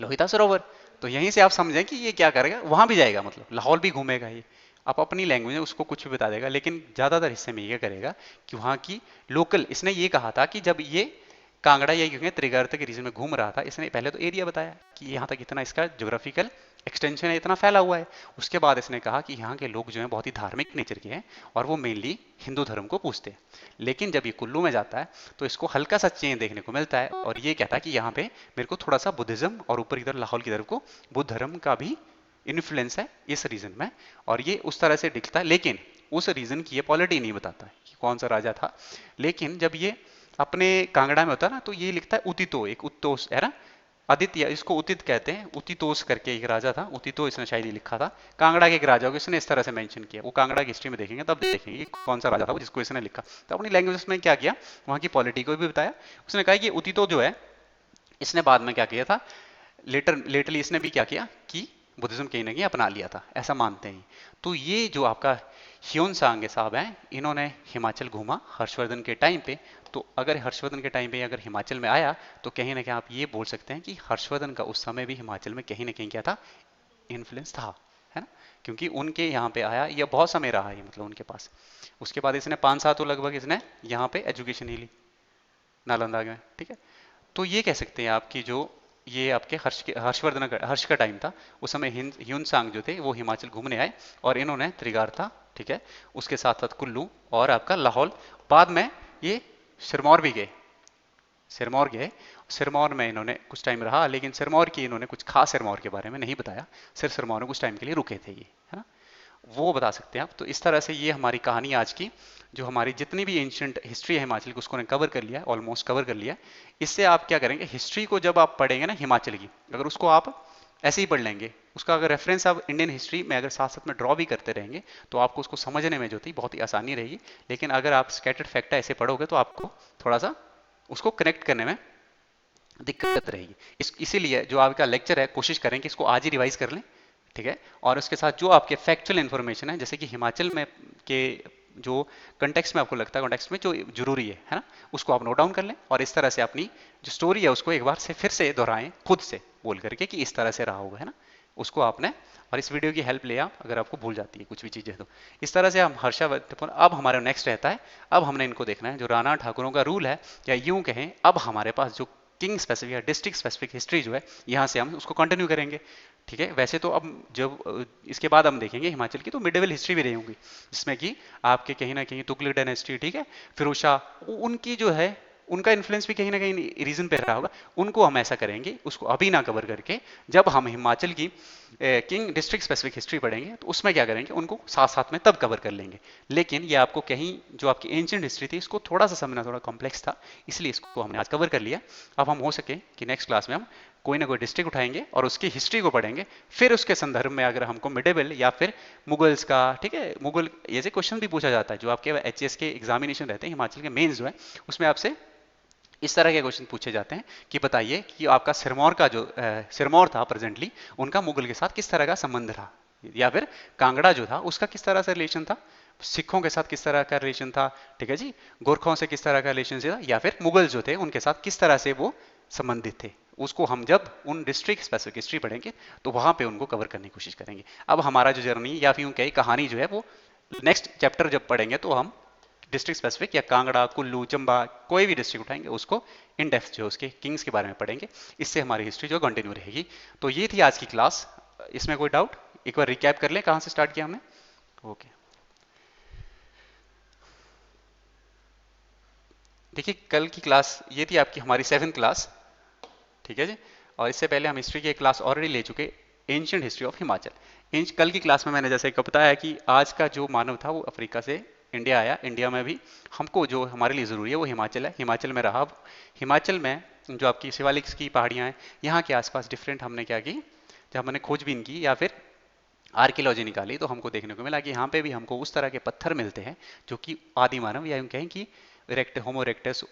लोहिता सरोवर। तो यहीं से आप समझें कि ये क्या करेगा, वहां भी जाएगा, मतलब लाहौल भी घूमेगा ये। आप अपनी लैंग्वेज में उसको कुछ भी बता देगा, लेकिन ज्यादातर हिस्से में ये करेगा कि वहां की लोकल, इसने ये कहा था कि जब ये कांगड़ा या क्योंकि त्रिगर्त के रीजन में घूम रहा था, इसने पहले तो एरिया बताया कि यहाँ तक इतना इसका ज्योग्राफिकल एक्सटेंशन है, इतना फैला हुआ है। उसके बाद इसने कहा कि यहाँ के लोग जो हैं बहुत ही धार्मिक नेचर के हैं और वो मेनली हिंदू धर्म को पूजते हैं। लेकिन जब ये कुल्लू में जाता है तो इसको हल्का सा चेंज देखने को मिलता है और ये कहता है कि यहाँ पे मेरे को थोड़ा सा बुद्धिज्म और ऊपर इधर लाहौल की तरफ को बुद्ध धर्म का भी इन्फ्लुएंस है इस रीजन में, और ये उस तरह से दिखता है। लेकिन उस रीजन की ये पॉलिटी नहीं बताता है कि कौन सा राजा था। लेकिन जब ये अपने कांगड़ा में होता है ना, तो ये लिखता है उतितो, एक उत्तोष है ना, आदित्य, इसको उतित कहते हैं, उतितोष करके एक राजा था, उतितो इसने शायद ही लिखा था। कांगड़ा के एक राजा को इसने इस तरह से मेंशन किया। वो कांगड़ा की हिस्ट्री में देखेंगे तब देखेंगे कि कौन सा राजा था वो जिसको इसने लिखा। तो अपनी लैंग्वेज में क्या किया, वहां की पॉलिटी को भी बताया। उसने कहा कि उतितो जो है, इसने बाद में क्या किया था, लेटरली इसने भी क्या किया कि बुद्धिज्म कहीं ना कहीं अपना लिया था, ऐसा मानते हैं। तो ये जो आपका ह्योन सांगे साहब हैं, इन्होंने हिमाचल घूमा हर्षवर्धन के टाइम पे। तो अगर हर्षवर्धन के टाइम पे अगर हिमाचल में आया तो कहीं ना कहीं आप ये बोल सकते हैं कि हर्षवर्धन का उस समय भी हिमाचल में कहीं ना कहीं क्या था, इन्फ्लुएंस था, है ना। क्योंकि उनके यहाँ पे आया, यह बहुत समय रहा है मतलब उनके पास। उसके बाद इसने 5 साल तो लगभग इसने यहाँ पे एजुकेशन ही ली नालंदा में, ठीक है। तो ये कह सकते हैं आपकी जो ये आपके हर्षवर्धन का हर्ष का टाइम था, उस समय ह्यून सांग जो थे वो हिमाचल घूमने आए और इन्होंने त्रिगार्ता, ठीक है, उसके साथ साथ कुल्लू और आपका लाहौल, बाद में ये सिरमौर भी गए, सिरमौर गए। सिरमौर में इन्होंने कुछ टाइम रहा, लेकिन सिरमौर की इन्होंने कुछ खास सिरमौर के बारे में नहीं बताया, सिर्फ सिरमौर में कुछ टाइम के लिए रुके थे ये, है ना, वो बता सकते हैं आप। तो इस तरह से ये हमारी कहानी आज की, जो हमारी जितनी भी एंशियंट हिस्ट्री है हिमाचल की उसको ने कवर कर लिया, ऑलमोस्ट कवर कर लिया। इससे आप क्या करेंगे, हिस्ट्री को जब आप पढ़ेंगे ना हिमाचल की, अगर उसको आप ऐसे ही पढ़ लेंगे, उसका अगर रेफरेंस आप इंडियन हिस्ट्री में अगर साथ साथ में ड्रॉ भी करते रहेंगे तो आपको उसको समझने में जो थी बहुत ही आसानी रहेगी। लेकिन अगर आप स्कैटर्ड फैक्ट ऐसे पढ़ोगे तो आपको थोड़ा सा उसको कनेक्ट करने में दिक्कत रहेगी। इसीलिए जो आपका लेक्चर है कोशिश करें कि इसको आज ही रिवाइज कर लें, ठीक है। और उसके साथ जो आपके फैक्चुअल इन्फॉर्मेशन है, जैसे कि हिमाचल में के जो कंटेक्स्ट में आपको लगता है, कंटेक्स्ट में जो जरूरी है ना, उसको आप नोट डाउन कर लें और इस तरह से अपनी जो स्टोरी है उसको एक बार से फिर से दोहराएं खुद से बोल करके कि इस तरह से रहा होगा, है ना, उसको आपने। और इस वीडियो की हेल्प ले आप अगर आपको भूल जाती है कुछ भी चीजें तो। इस तरह से हम हर्षवर्धन, अब हमारा नेक्स्ट रहता है, अब हमने इनको देखना है जो राणा ठाकुरों का रूल है, या यूं कहें अब हमारे पास जो किंग स्पेसिफिक या डिस्ट्रिक्ट स्पेसिफिक हिस्ट्री जो है, यहाँ से हम उसको कंटिन्यू करेंगे, ठीक है। वैसे तो अब जब इसके बाद हम देखेंगे हिमाचल की तो मिडिवल हिस्ट्री भी रही होंगी, जिसमें कि आपके कहीं ना कहीं तुगलक डायनेस्टी, ठीक है, फिरोज शाह, उनकी जो है उनका इन्फ्लुएंस भी कहीं ना कहीं रीजन पे रहा होगा। उनको हम ऐसा करेंगे, उसको अभी ना कवर करके जब हम हिमाचल की किंग डिस्ट्रिक्ट स्पेसिफिक हिस्ट्री पढ़ेंगे तो उसमें क्या करेंगे, उनको साथ साथ में तब कवर कर लेंगे। लेकिन ये आपको कहीं जो आपकी एंशिएंट हिस्ट्री थी इसको थोड़ा सा समझना थोड़ा कॉम्प्लेक्स था, इसलिए इसको हमने आज कवर कर लिया। अब हम हो सके कि नेक्स्ट क्लास में हम कोई ना कोई डिस्ट्रिक्ट उठाएंगे और उसकी हिस्ट्री को पढ़ेंगे, फिर उसके संदर्भ में अगर हमको मिडेबल या फिर मुगल्स का, ठीक है, मुगल ऐसे क्वेश्चन भी पूछा जाता है जो आपके एचएस के एग्जामिनेशन रहते हैं हिमाचल के मेंस जो है, उसमें आपसे इस तरह के क्वेश्चन पूछे जाते हैं कि बताइए कि आपका सिरमौर का जो सिरमौर था प्रेजेंटली, उनका मुगल के साथ किस तरह का संबंध रहा, या फिर कांगड़ा जो था उसका किस तरह से रिलेशन था, सिखों के साथ किस तरह का रिलेशन था, ठीक है जी, गोरखों से किस तरह का रिलेशन था, या फिर मुगल जो थे उनके साथ किस तरह से वो संबंधित थे। उसको हम जब उन डिस्ट्रिक्ट स्पेसिफिक हिस्ट्री पढ़ेंगे तो वहां पे उनको कवर करने की कोशिश करेंगे। अब हमारा जो जर्नी या फिर कहीं कहानी जो है वो नेक्स्ट चैप्टर जब पढ़ेंगे तो हम डिस्ट्रिक्ट स्पेसिफिक या कांगड़ा, कुल्लू, चंबा, कोई भी डिस्ट्रिक्ट उठाएंगे उसको इन डेप्थ जो उसके किंग्स के बारे में पढ़ेंगे। इससे हमारी हिस्ट्री जो कंटिन्यू रहेगी। तो ये थी आज की क्लास, इसमें कोई डाउट, एक बार रिकैप कर ले कहां से स्टार्ट किया हमने। ओके, देखिए कल की क्लास ये थी आपकी हमारी 7th क्लास, ठीक है जी। और इससे पहले हम हिस्ट्री की एक क्लास ऑलरेडी ले चुके, एंशियंट हिस्ट्री ऑफ हिमाचल। कल की क्लास में मैंने जैसे बताया कि आज का जो मानव था वो अफ्रीका से इंडिया आया, इंडिया में भी हमको जो हमारे लिए ज़रूरी है वो हिमाचल है, हिमाचल में रहा। हिमाचल में जो आपकी शिवालिक की पहाड़ियाँ हैं, यहाँ के आसपास डिफरेंट हमने क्या की, जब हमने खोजबीन की या फिर आर्कियोलॉजी निकाली तो हमको देखने को मिला कि यहाँ पे भी हमको उस तरह के पत्थर मिलते हैं जो कि आदि मानव या यूं कहें कि होमो इरेक्टस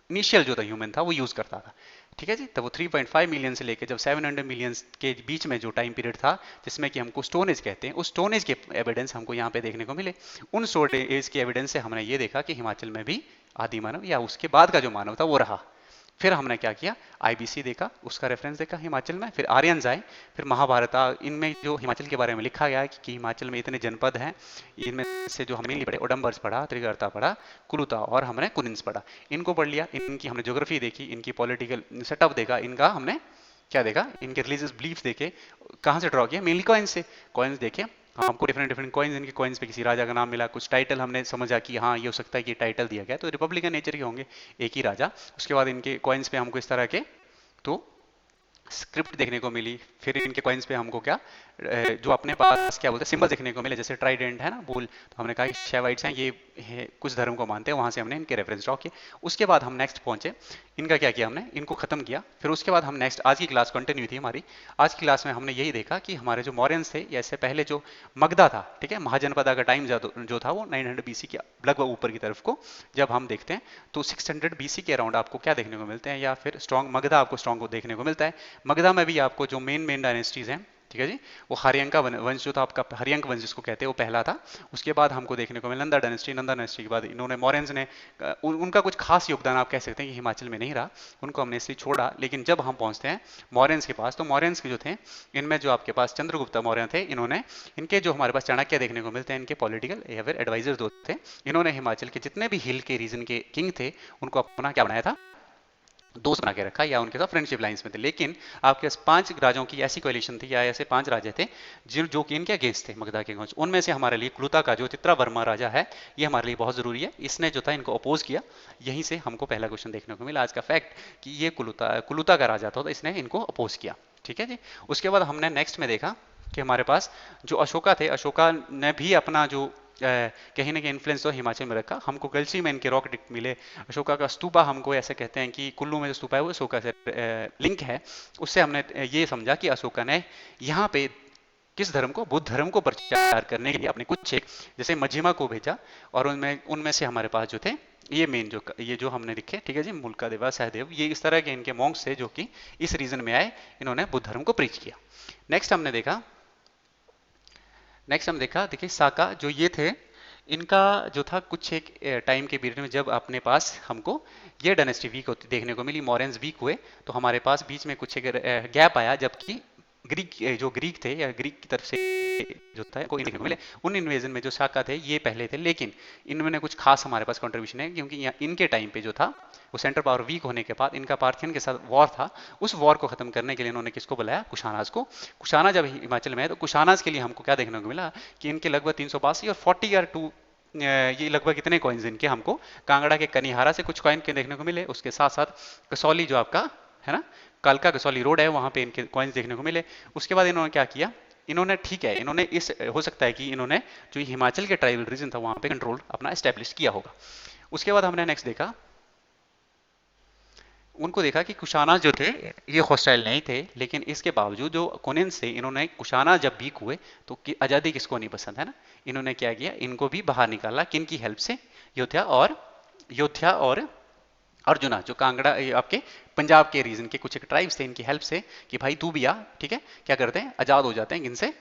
इनिशियल जो था ह्यूमन था वो यूज करता था, ठीक है जी। तब वो 3.5 मिलियन से लेकर जब 700 मिलियन के बीच में जो टाइम पीरियड था, जिसमें कि हमको स्टोन एज कहते हैं, उस स्टोन एज के एविडेंस हमको यहाँ पे देखने को मिले। उन स्टोन एज के एविडेंस से हमने ये देखा कि हिमाचल में भी आदि मानव या उसके बाद का जो मानव था वो रहा। फिर हमने क्या किया, आईबीसी देखा, उसका रेफरेंस देखा हिमाचल में, फिर आर्यन्स आए, फिर महाभारत इनमें जो हिमाचल के बारे में लिखा गया है कि हिमाचल में इतने जनपद हैं, इनमें से जो हमने पढ़े ओडम्बर्स पढ़ा, त्रिगर्ता पढ़ा, कुलुता और हमने कुनिन्स पढ़ा, इनको पढ़ लिया। इनकी हमने ज्योग्राफी देखी, इनकी पॉलिटिकल सेटअप देखा, इनका हमने क्या देखा, इनके रिलीजियस बिलीफ देखे, कहाँ से ड्रॉ किया, मेनली कॉइन्स से, कॉइन्स देखे, हमको डिफरेंट डिफरेंट कॉइन्स, इनके कॉइन्स पे किसी राजा का नाम मिला, कुछ टाइटल हमने समझा कि हाँ ये हो सकता है कि टाइटल दिया गया तो रिपब्लिकन नेचर के होंगे, एक ही राजा। उसके बाद इनके कॉइन्स पे हमको इस तरह के तो स्क्रिप्ट देखने को मिली। फिर इनके कॉइन्स पे हमको क्या जो अपने पास क्या बोलते हैं सिंबल देखने को मिले, जैसे ट्राइडेंट है ना बुल, तो हमने कहा कि शेवाइट्स हैं, ये है, कुछ धर्म को मानते हैं, वहां से हमने इनके रेफरेंस ड्रॉ किए। उसके बाद हम नेक्स्ट पहुंचे, इनका क्या किया हमने, इनको खत्म किया। फिर उसके बाद हम नेक्स्ट, आज की क्लास कंटिन्यू थी हमारी, आज की क्लास में हमने यही देखा कि हमारे जो मौर्यंस थे, या इससे पहले जो मगधा था, ठीक है, महाजनपदा का टाइम जो था वो 900 बीसी के लगभग ऊपर की तरफ को जब हम देखते हैं तो 600 बीसी के अराउंड आपको क्या देखने को मिलते हैं, या फिर स्ट्रॉन्ग मगधा आपको स्ट्रॉन्ग देखने को मिलता है। मगधा में भी आपको जो मेन डायनेस्टीज हैं, ठीक है जी, वो हरियंका वंश जो था आपका, हरियंक वंश जिसको कहते हैं, वो पहला था। उसके बाद हमको देखने को मिला नंदा डायनेस्टी, नंदा डायनेस्टी के बाद इन्होंने मौर्यंस ने उनका कुछ खास योगदान आप कह सकते हैं कि हिमाचल में नहीं रहा, उनको हमने इसलिए छोड़ा। लेकिन जब हम पहुंचते हैं मौर्यंस के पास, तो मौर्यंस के जो थे, इनमें जो आपके पास चंद्रगुप्त मौर्य थे, इन्होंने इनके जो हमारे पास चाणक्य देखने को मिलते हैं, इनके पॉलिटिकल या फिर एडवाइजर दो थे, इन्होंने हिमाचल के जितने भी हिल के रीजन के किंग थे उनको अपना क्या बनाया था, दोस्त बना के रखा, या उनके साथ फ्रेंडशिप लाइंस में थे। लेकिन आपके पास 5 राजाओं की ऐसी कोalition थी, या ऐसे 5 राजा थे जो कि इनके अगेंस्ट थे मगधा के अगेंस्ट। उनमें से हमारे लिए कुलुता का जो चित्रावर्मा राजा है, ये हमारे लिए बहुत जरूरी है, इसने जो था इनको अपोज किया। यहीं से हमको पहला क्वेश्चन देखने को मिला आज का फैक्ट कि ये कुलुता का राजा था, तो इसने इनको अपोज किया, ठीक है जी। उसके बाद हमने नेक्स्ट में देखा कि हमारे पास जो अशोका थे, अशोका ने भी अपना जो कहीं ना कहीं इन्फ्लुएंस तो हिमाचल में रखा। हमको गलसी में इनके रॉक मिले, अशोका का स्तूपा, हमको ऐसे कहते हैं कि कुल्लू में जो स्तूपा है वो अशोका से लिंक है। उससे हमने ये समझा कि अशोका ने यहाँ पे किस धर्म को, बुद्ध धर्म को प्रचार करने के लिए अपने कुछ जैसे मझिमा को भेजा, और उनमें उनमें से हमारे पास जो थे ये मेन ये जो हमने लिखे, ठीक है जी, मुल्का देवा सहदेव, ये इस तरह के इनके मॉन्क्स थे जो कि इस रीजन में आए, इन्होंने बुद्ध धर्म को प्रीच किया। नेक्स्ट हम देखा, देखिए साका जो ये थे, इनका जो था कुछ एक टाइम के पीरियड में जब अपने पास हमको ये डायनेस्टी वीक होती देखने को मिली, मॉरियंस वीक हुए, तो हमारे पास बीच में कुछ एक गैप आया, जबकि ग्रीक थे, या ग्रीक की तरफ से जो था कोई देखने को मिले। उन इन्वेजन में जो शाका थे ये पहले थे, लेकिन इनमें कुछ खास हमारे पास कंट्रीब्यूशन है, क्योंकि इनके टाइम पे जो था वो सेंट्रल पावर वीक होने के बाद इनका पार्थियन के साथ वॉर था, उस वॉर को खत्म करने के लिए इन्होंने किसको बुलाया, कुशानाज को। कुशाना जब हिमाचल में है तो कुशानाज के लिए हमको क्या देखने को मिला कि इनके लगभग 382 और 40 या 2 ये लगभग इतने कॉइन्स इनके हमको कांगड़ा के कनिहारा से कुछ कॉइन के देखने को मिले। उसके साथ साथ कसौली जो आपका है ना, कालका कसौली रोड है, वहां पे इनके कॉइन्स देखने को मिले। उसके बाद इन्होंने क्या किया, इन्होंने ठीक है, इन्होंने इस हो सकता है कि इन्होंने जो हिमाचल के ट्राइबल रीजन था वहां पे कंट्रोल अपना एस्टेब्लिश किया होगा। उसके बाद हमने नेक्स्ट देखा, उनको देखा कि कुशाना जो थे ये हॉस्टाइल नहीं थे, लेकिन इसके बावजूद जो कुनिन्स थे, इन्होंने कुशाना जब वीक हुए तो आजादी किसको नहीं पसंद है ना, इन्होंने क्या किया, इनको भी बाहर निकाला, किन की हेल्प से, योद्धा और अर्जुना, जो कांगड़ा आपके पंजाब के रीजन के कुछ एक ट्राइब्स थे, इनकी हेल्प से कि भाई तू भी आ, ठीक है, क्या करते हैं, आजाद हो जाते हैं किनसे,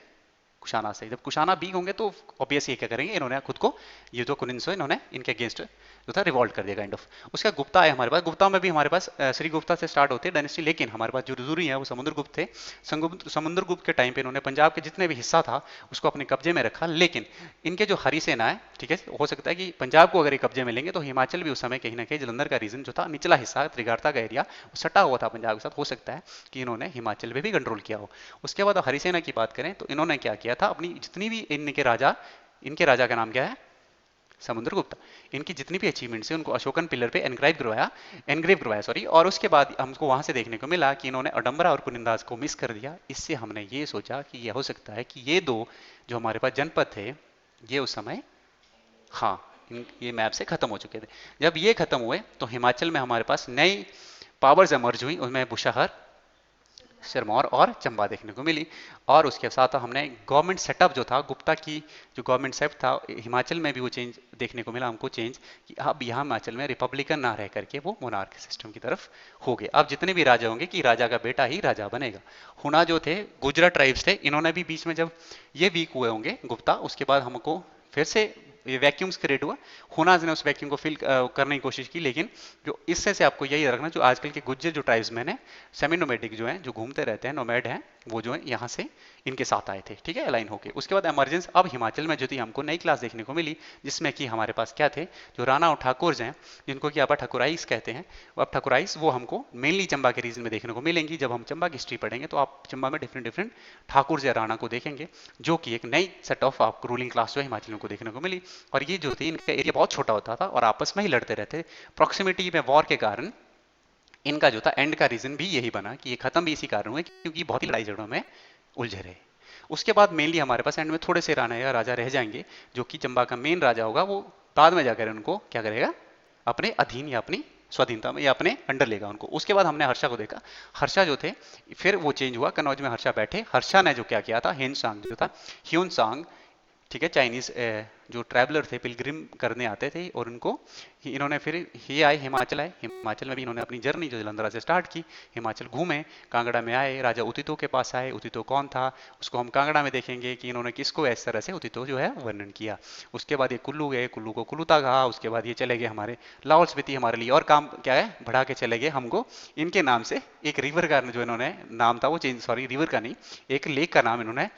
कुशाना से। जब कुशाना बीक होंगे तो ऑब्वियस ये क्या करेंगे, इन्होंने खुद को, ये जो कुनिन्स हो, इन्होंने इनके अगेंस्ट जो था रिवॉल्ट कर दिया काइंड ऑफ। उसका गुप्ता है हमारे पास, गुप्ता में भी हमारे पास श्री गुप्ता से स्टार्ट होते हैं डायनेस्टी, लेकिन हमारे पास जो जरूरी है वो समुद्रगुप्त थे। समुद्रगुप्त के टाइम पे इन्होंने पंजाब के जितने भी हिस्सा था उसको अपने कब्जे में रखा, लेकिन इनके जो हरी सेना है, ठीक है, हो सकता है कि पंजाब को अगर ये कब्जे में लेंगे तो हिमाचल भी उस समय कहीं ना कहीं जलंधर का रीजन जो था, निचला हिस्सा त्रिगारता का एरिया वो सटा हुआ था पंजाब के साथ, हो सकता है कि इन्होंने हिमाचल में भी कंट्रोल किया हो। उसके बाद हरिसेना की बात करें तो इन्होंने क्या किया था, अपनी जितनी भी इनके राजा का नाम क्या है, समुद्रगुप्त, इनकी जितनी भी अचीवमेंट्स है उनको अशोकन पिलर पे एनग्रेव करवाया सॉरी। और उसके बाद हमको वहां से देखने को मिला कि इन्होंने अडम्बरा और कुनिंदाज को मिस कर दिया। इससे हमने ये सोचा कि यह हो सकता है कि ये दो जो हमारे पास जनपद थे ये उस समय हाँ ये मैप से खत्म हो चुके थे। जब ये खत्म हुए तो हिमाचल में हमारे पास नई पावर्स एमर्ज हुई, उनमें बुशाहर, सिरमौर और चंबा देखने को मिली। और उसके साथ हमने गवर्नमेंट सेटअप जो था, गुप्ता की जो गवर्नमेंट सेटअप था हिमाचल में भी वो चेंज देखने को मिला हमको, चेंज कि अब यहाँ हिमाचल में रिपब्लिकन ना रह करके वो मोनार्क सिस्टम की तरफ हो गए। अब जितने भी राजा होंगे कि राजा का बेटा ही राजा बनेगा। हुना जो थे गुजरात ट्राइब्स थे, इन्होंने भी बीच में जब ये वीक हुए होंगे गुप्ता, उसके बाद हमको फिर से ये वैक्यूम्स क्रिएट हुआ, हुनाज ने उस वैक्यूम को फिल करने की कोशिश की, लेकिन जो इससे से आपको यही रखना, जो आजकल के गुज्जर जो ट्राइब्समैन है, सेमी नोमैडिक जो है, जो घूमते रहते हैं, नोमैड हैं, वो जो है यहाँ से इनके साथ आए थे, ठीक है, अलाइन होके। उसके बाद एमरजेंस अब हिमाचल में जो थी हमको नई क्लास देखने को मिली, जिसमें कि हमारे पास क्या थे, जो राणा और ठाकुर हैं, जिनको कि आप ठकुराइस कहते हैं, अब ठकुराइस वो हमको मेनली चंबा के रीजन में देखने को मिलेंगी। जब हम चंबा की हिस्ट्री पढ़ेंगे तो आप चंबा में डिफरेंट डिफरेंट ठाकुर या राणा को देखेंगे, जो कि एक नई सेट ऑफ आपको रूलिंग क्लास जो है हिमाचलियों को देखने को मिली। और ये जो थी, इनका एरिया बहुत छोटा होता था और आपस में ही लड़ते रहते, प्रॉक्सिमिटी में वॉर के कारण इनका जो था एंड का रीजन भी यही बना कि ये खत्म भी इसी कारण हुए, क्योंकि बहुत ही लड़ाई झगड़ों में उलझे रहे। उसके बाद मेनली हमारे पास एंड में थोड़े से राणा या राजा रह जाएंगे, जो कि चंबा का मेन राजा होगा, वो बाद में जाकर उनको क्या करेगा, अपने अधीन या अपनी स्वाधीनता में या अपने अंडर लेगा उनको। उसके बाद हमने हर्षा को देखा, हर्षा जो थे, फिर वो चेंज हुआ, कन्नौज में हर्षा बैठे। हर्षा ने जो क्या किया था, हेन सांग जो था, ह्यून सांग, ठीक है, चाइनीज जो ट्रैवलर थे, पिलग्रिम करने आते थे, और उनको इन्होंने फिर ये आए, हिमाचल आए, हिमाचल में भी इन्होंने अपनी जर्नी जो जलंधरा से स्टार्ट की, हिमाचल घूमे, कांगड़ा में आए, राजा उतितो के पास आए। उतितो कौन था, उसको हम कांगड़ा में देखेंगे कि इन्होंने किसको इस तरह से उतितो जो है वर्णन किया। उसके बाद ये कुल्लू गए, कुल्लू को कुलूता कहा। उसके बाद ये चले गए हमारे लाहौल स्पीति, हमारे लिए और काम क्या है बढ़ा के चले गए हमको, इनके नाम से एक रिवर का जो इन्होंने नाम था वो चेंज, सॉरी रिवर का नहीं, एक लेक का नाम इन्होंने,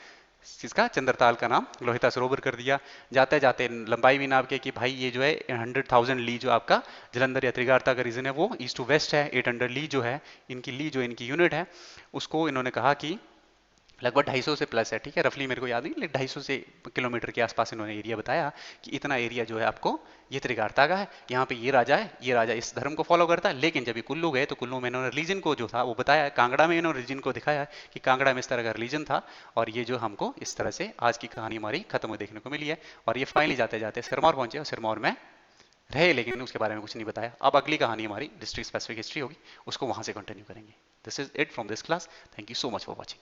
जिसका चंद्रताल का नाम लोहिता सरोवर कर दिया। जाते जाते लंबाई भी नाप के कि भाई ये जो है 100,000 ली जो आपका जलंधर या त्रिगार्ता का रीजन है वो ईस्ट टू वेस्ट है, 800 ली जो है इनकी, ली जो इनकी यूनिट है, उसको इन्होंने कहा कि लगभग 250 से प्लस है, ठीक है, रफली मेरे को याद नहीं, लेकिन 250 से किलोमीटर के आसपास इन्होंने एरिया बताया कि इतना एरिया जो है आपको ये त्रिगार्ता का है, यहाँ पे ये राजा है, ये राजा इस धर्म को फॉलो करता है। लेकिन जब ये कुल्लू गए तो कुल्लू में इन्होंने रिलीजन को जो था वो बताया, कांगड़ा में इन्होंने रिलीजन को दिखाया कि कांगड़ा में इस तरह का रिलीजन था, और ये जो हमको इस तरह से आज की कहानी हमारी खत्म हुई देखने को मिली है। और ये फाइनली जाते जाते सिरमौर पहुंचे, और सिरमौर में रहे, लेकिन उसके बारे में कुछ नहीं बताया। अब अगली कहानी हमारी डिस्ट्रिक्ट स्पेसिफिक हिस्ट्री होगी, उसको वहां से कंटिन्यू करेंगे। This is it from this class, thank you so much for watching.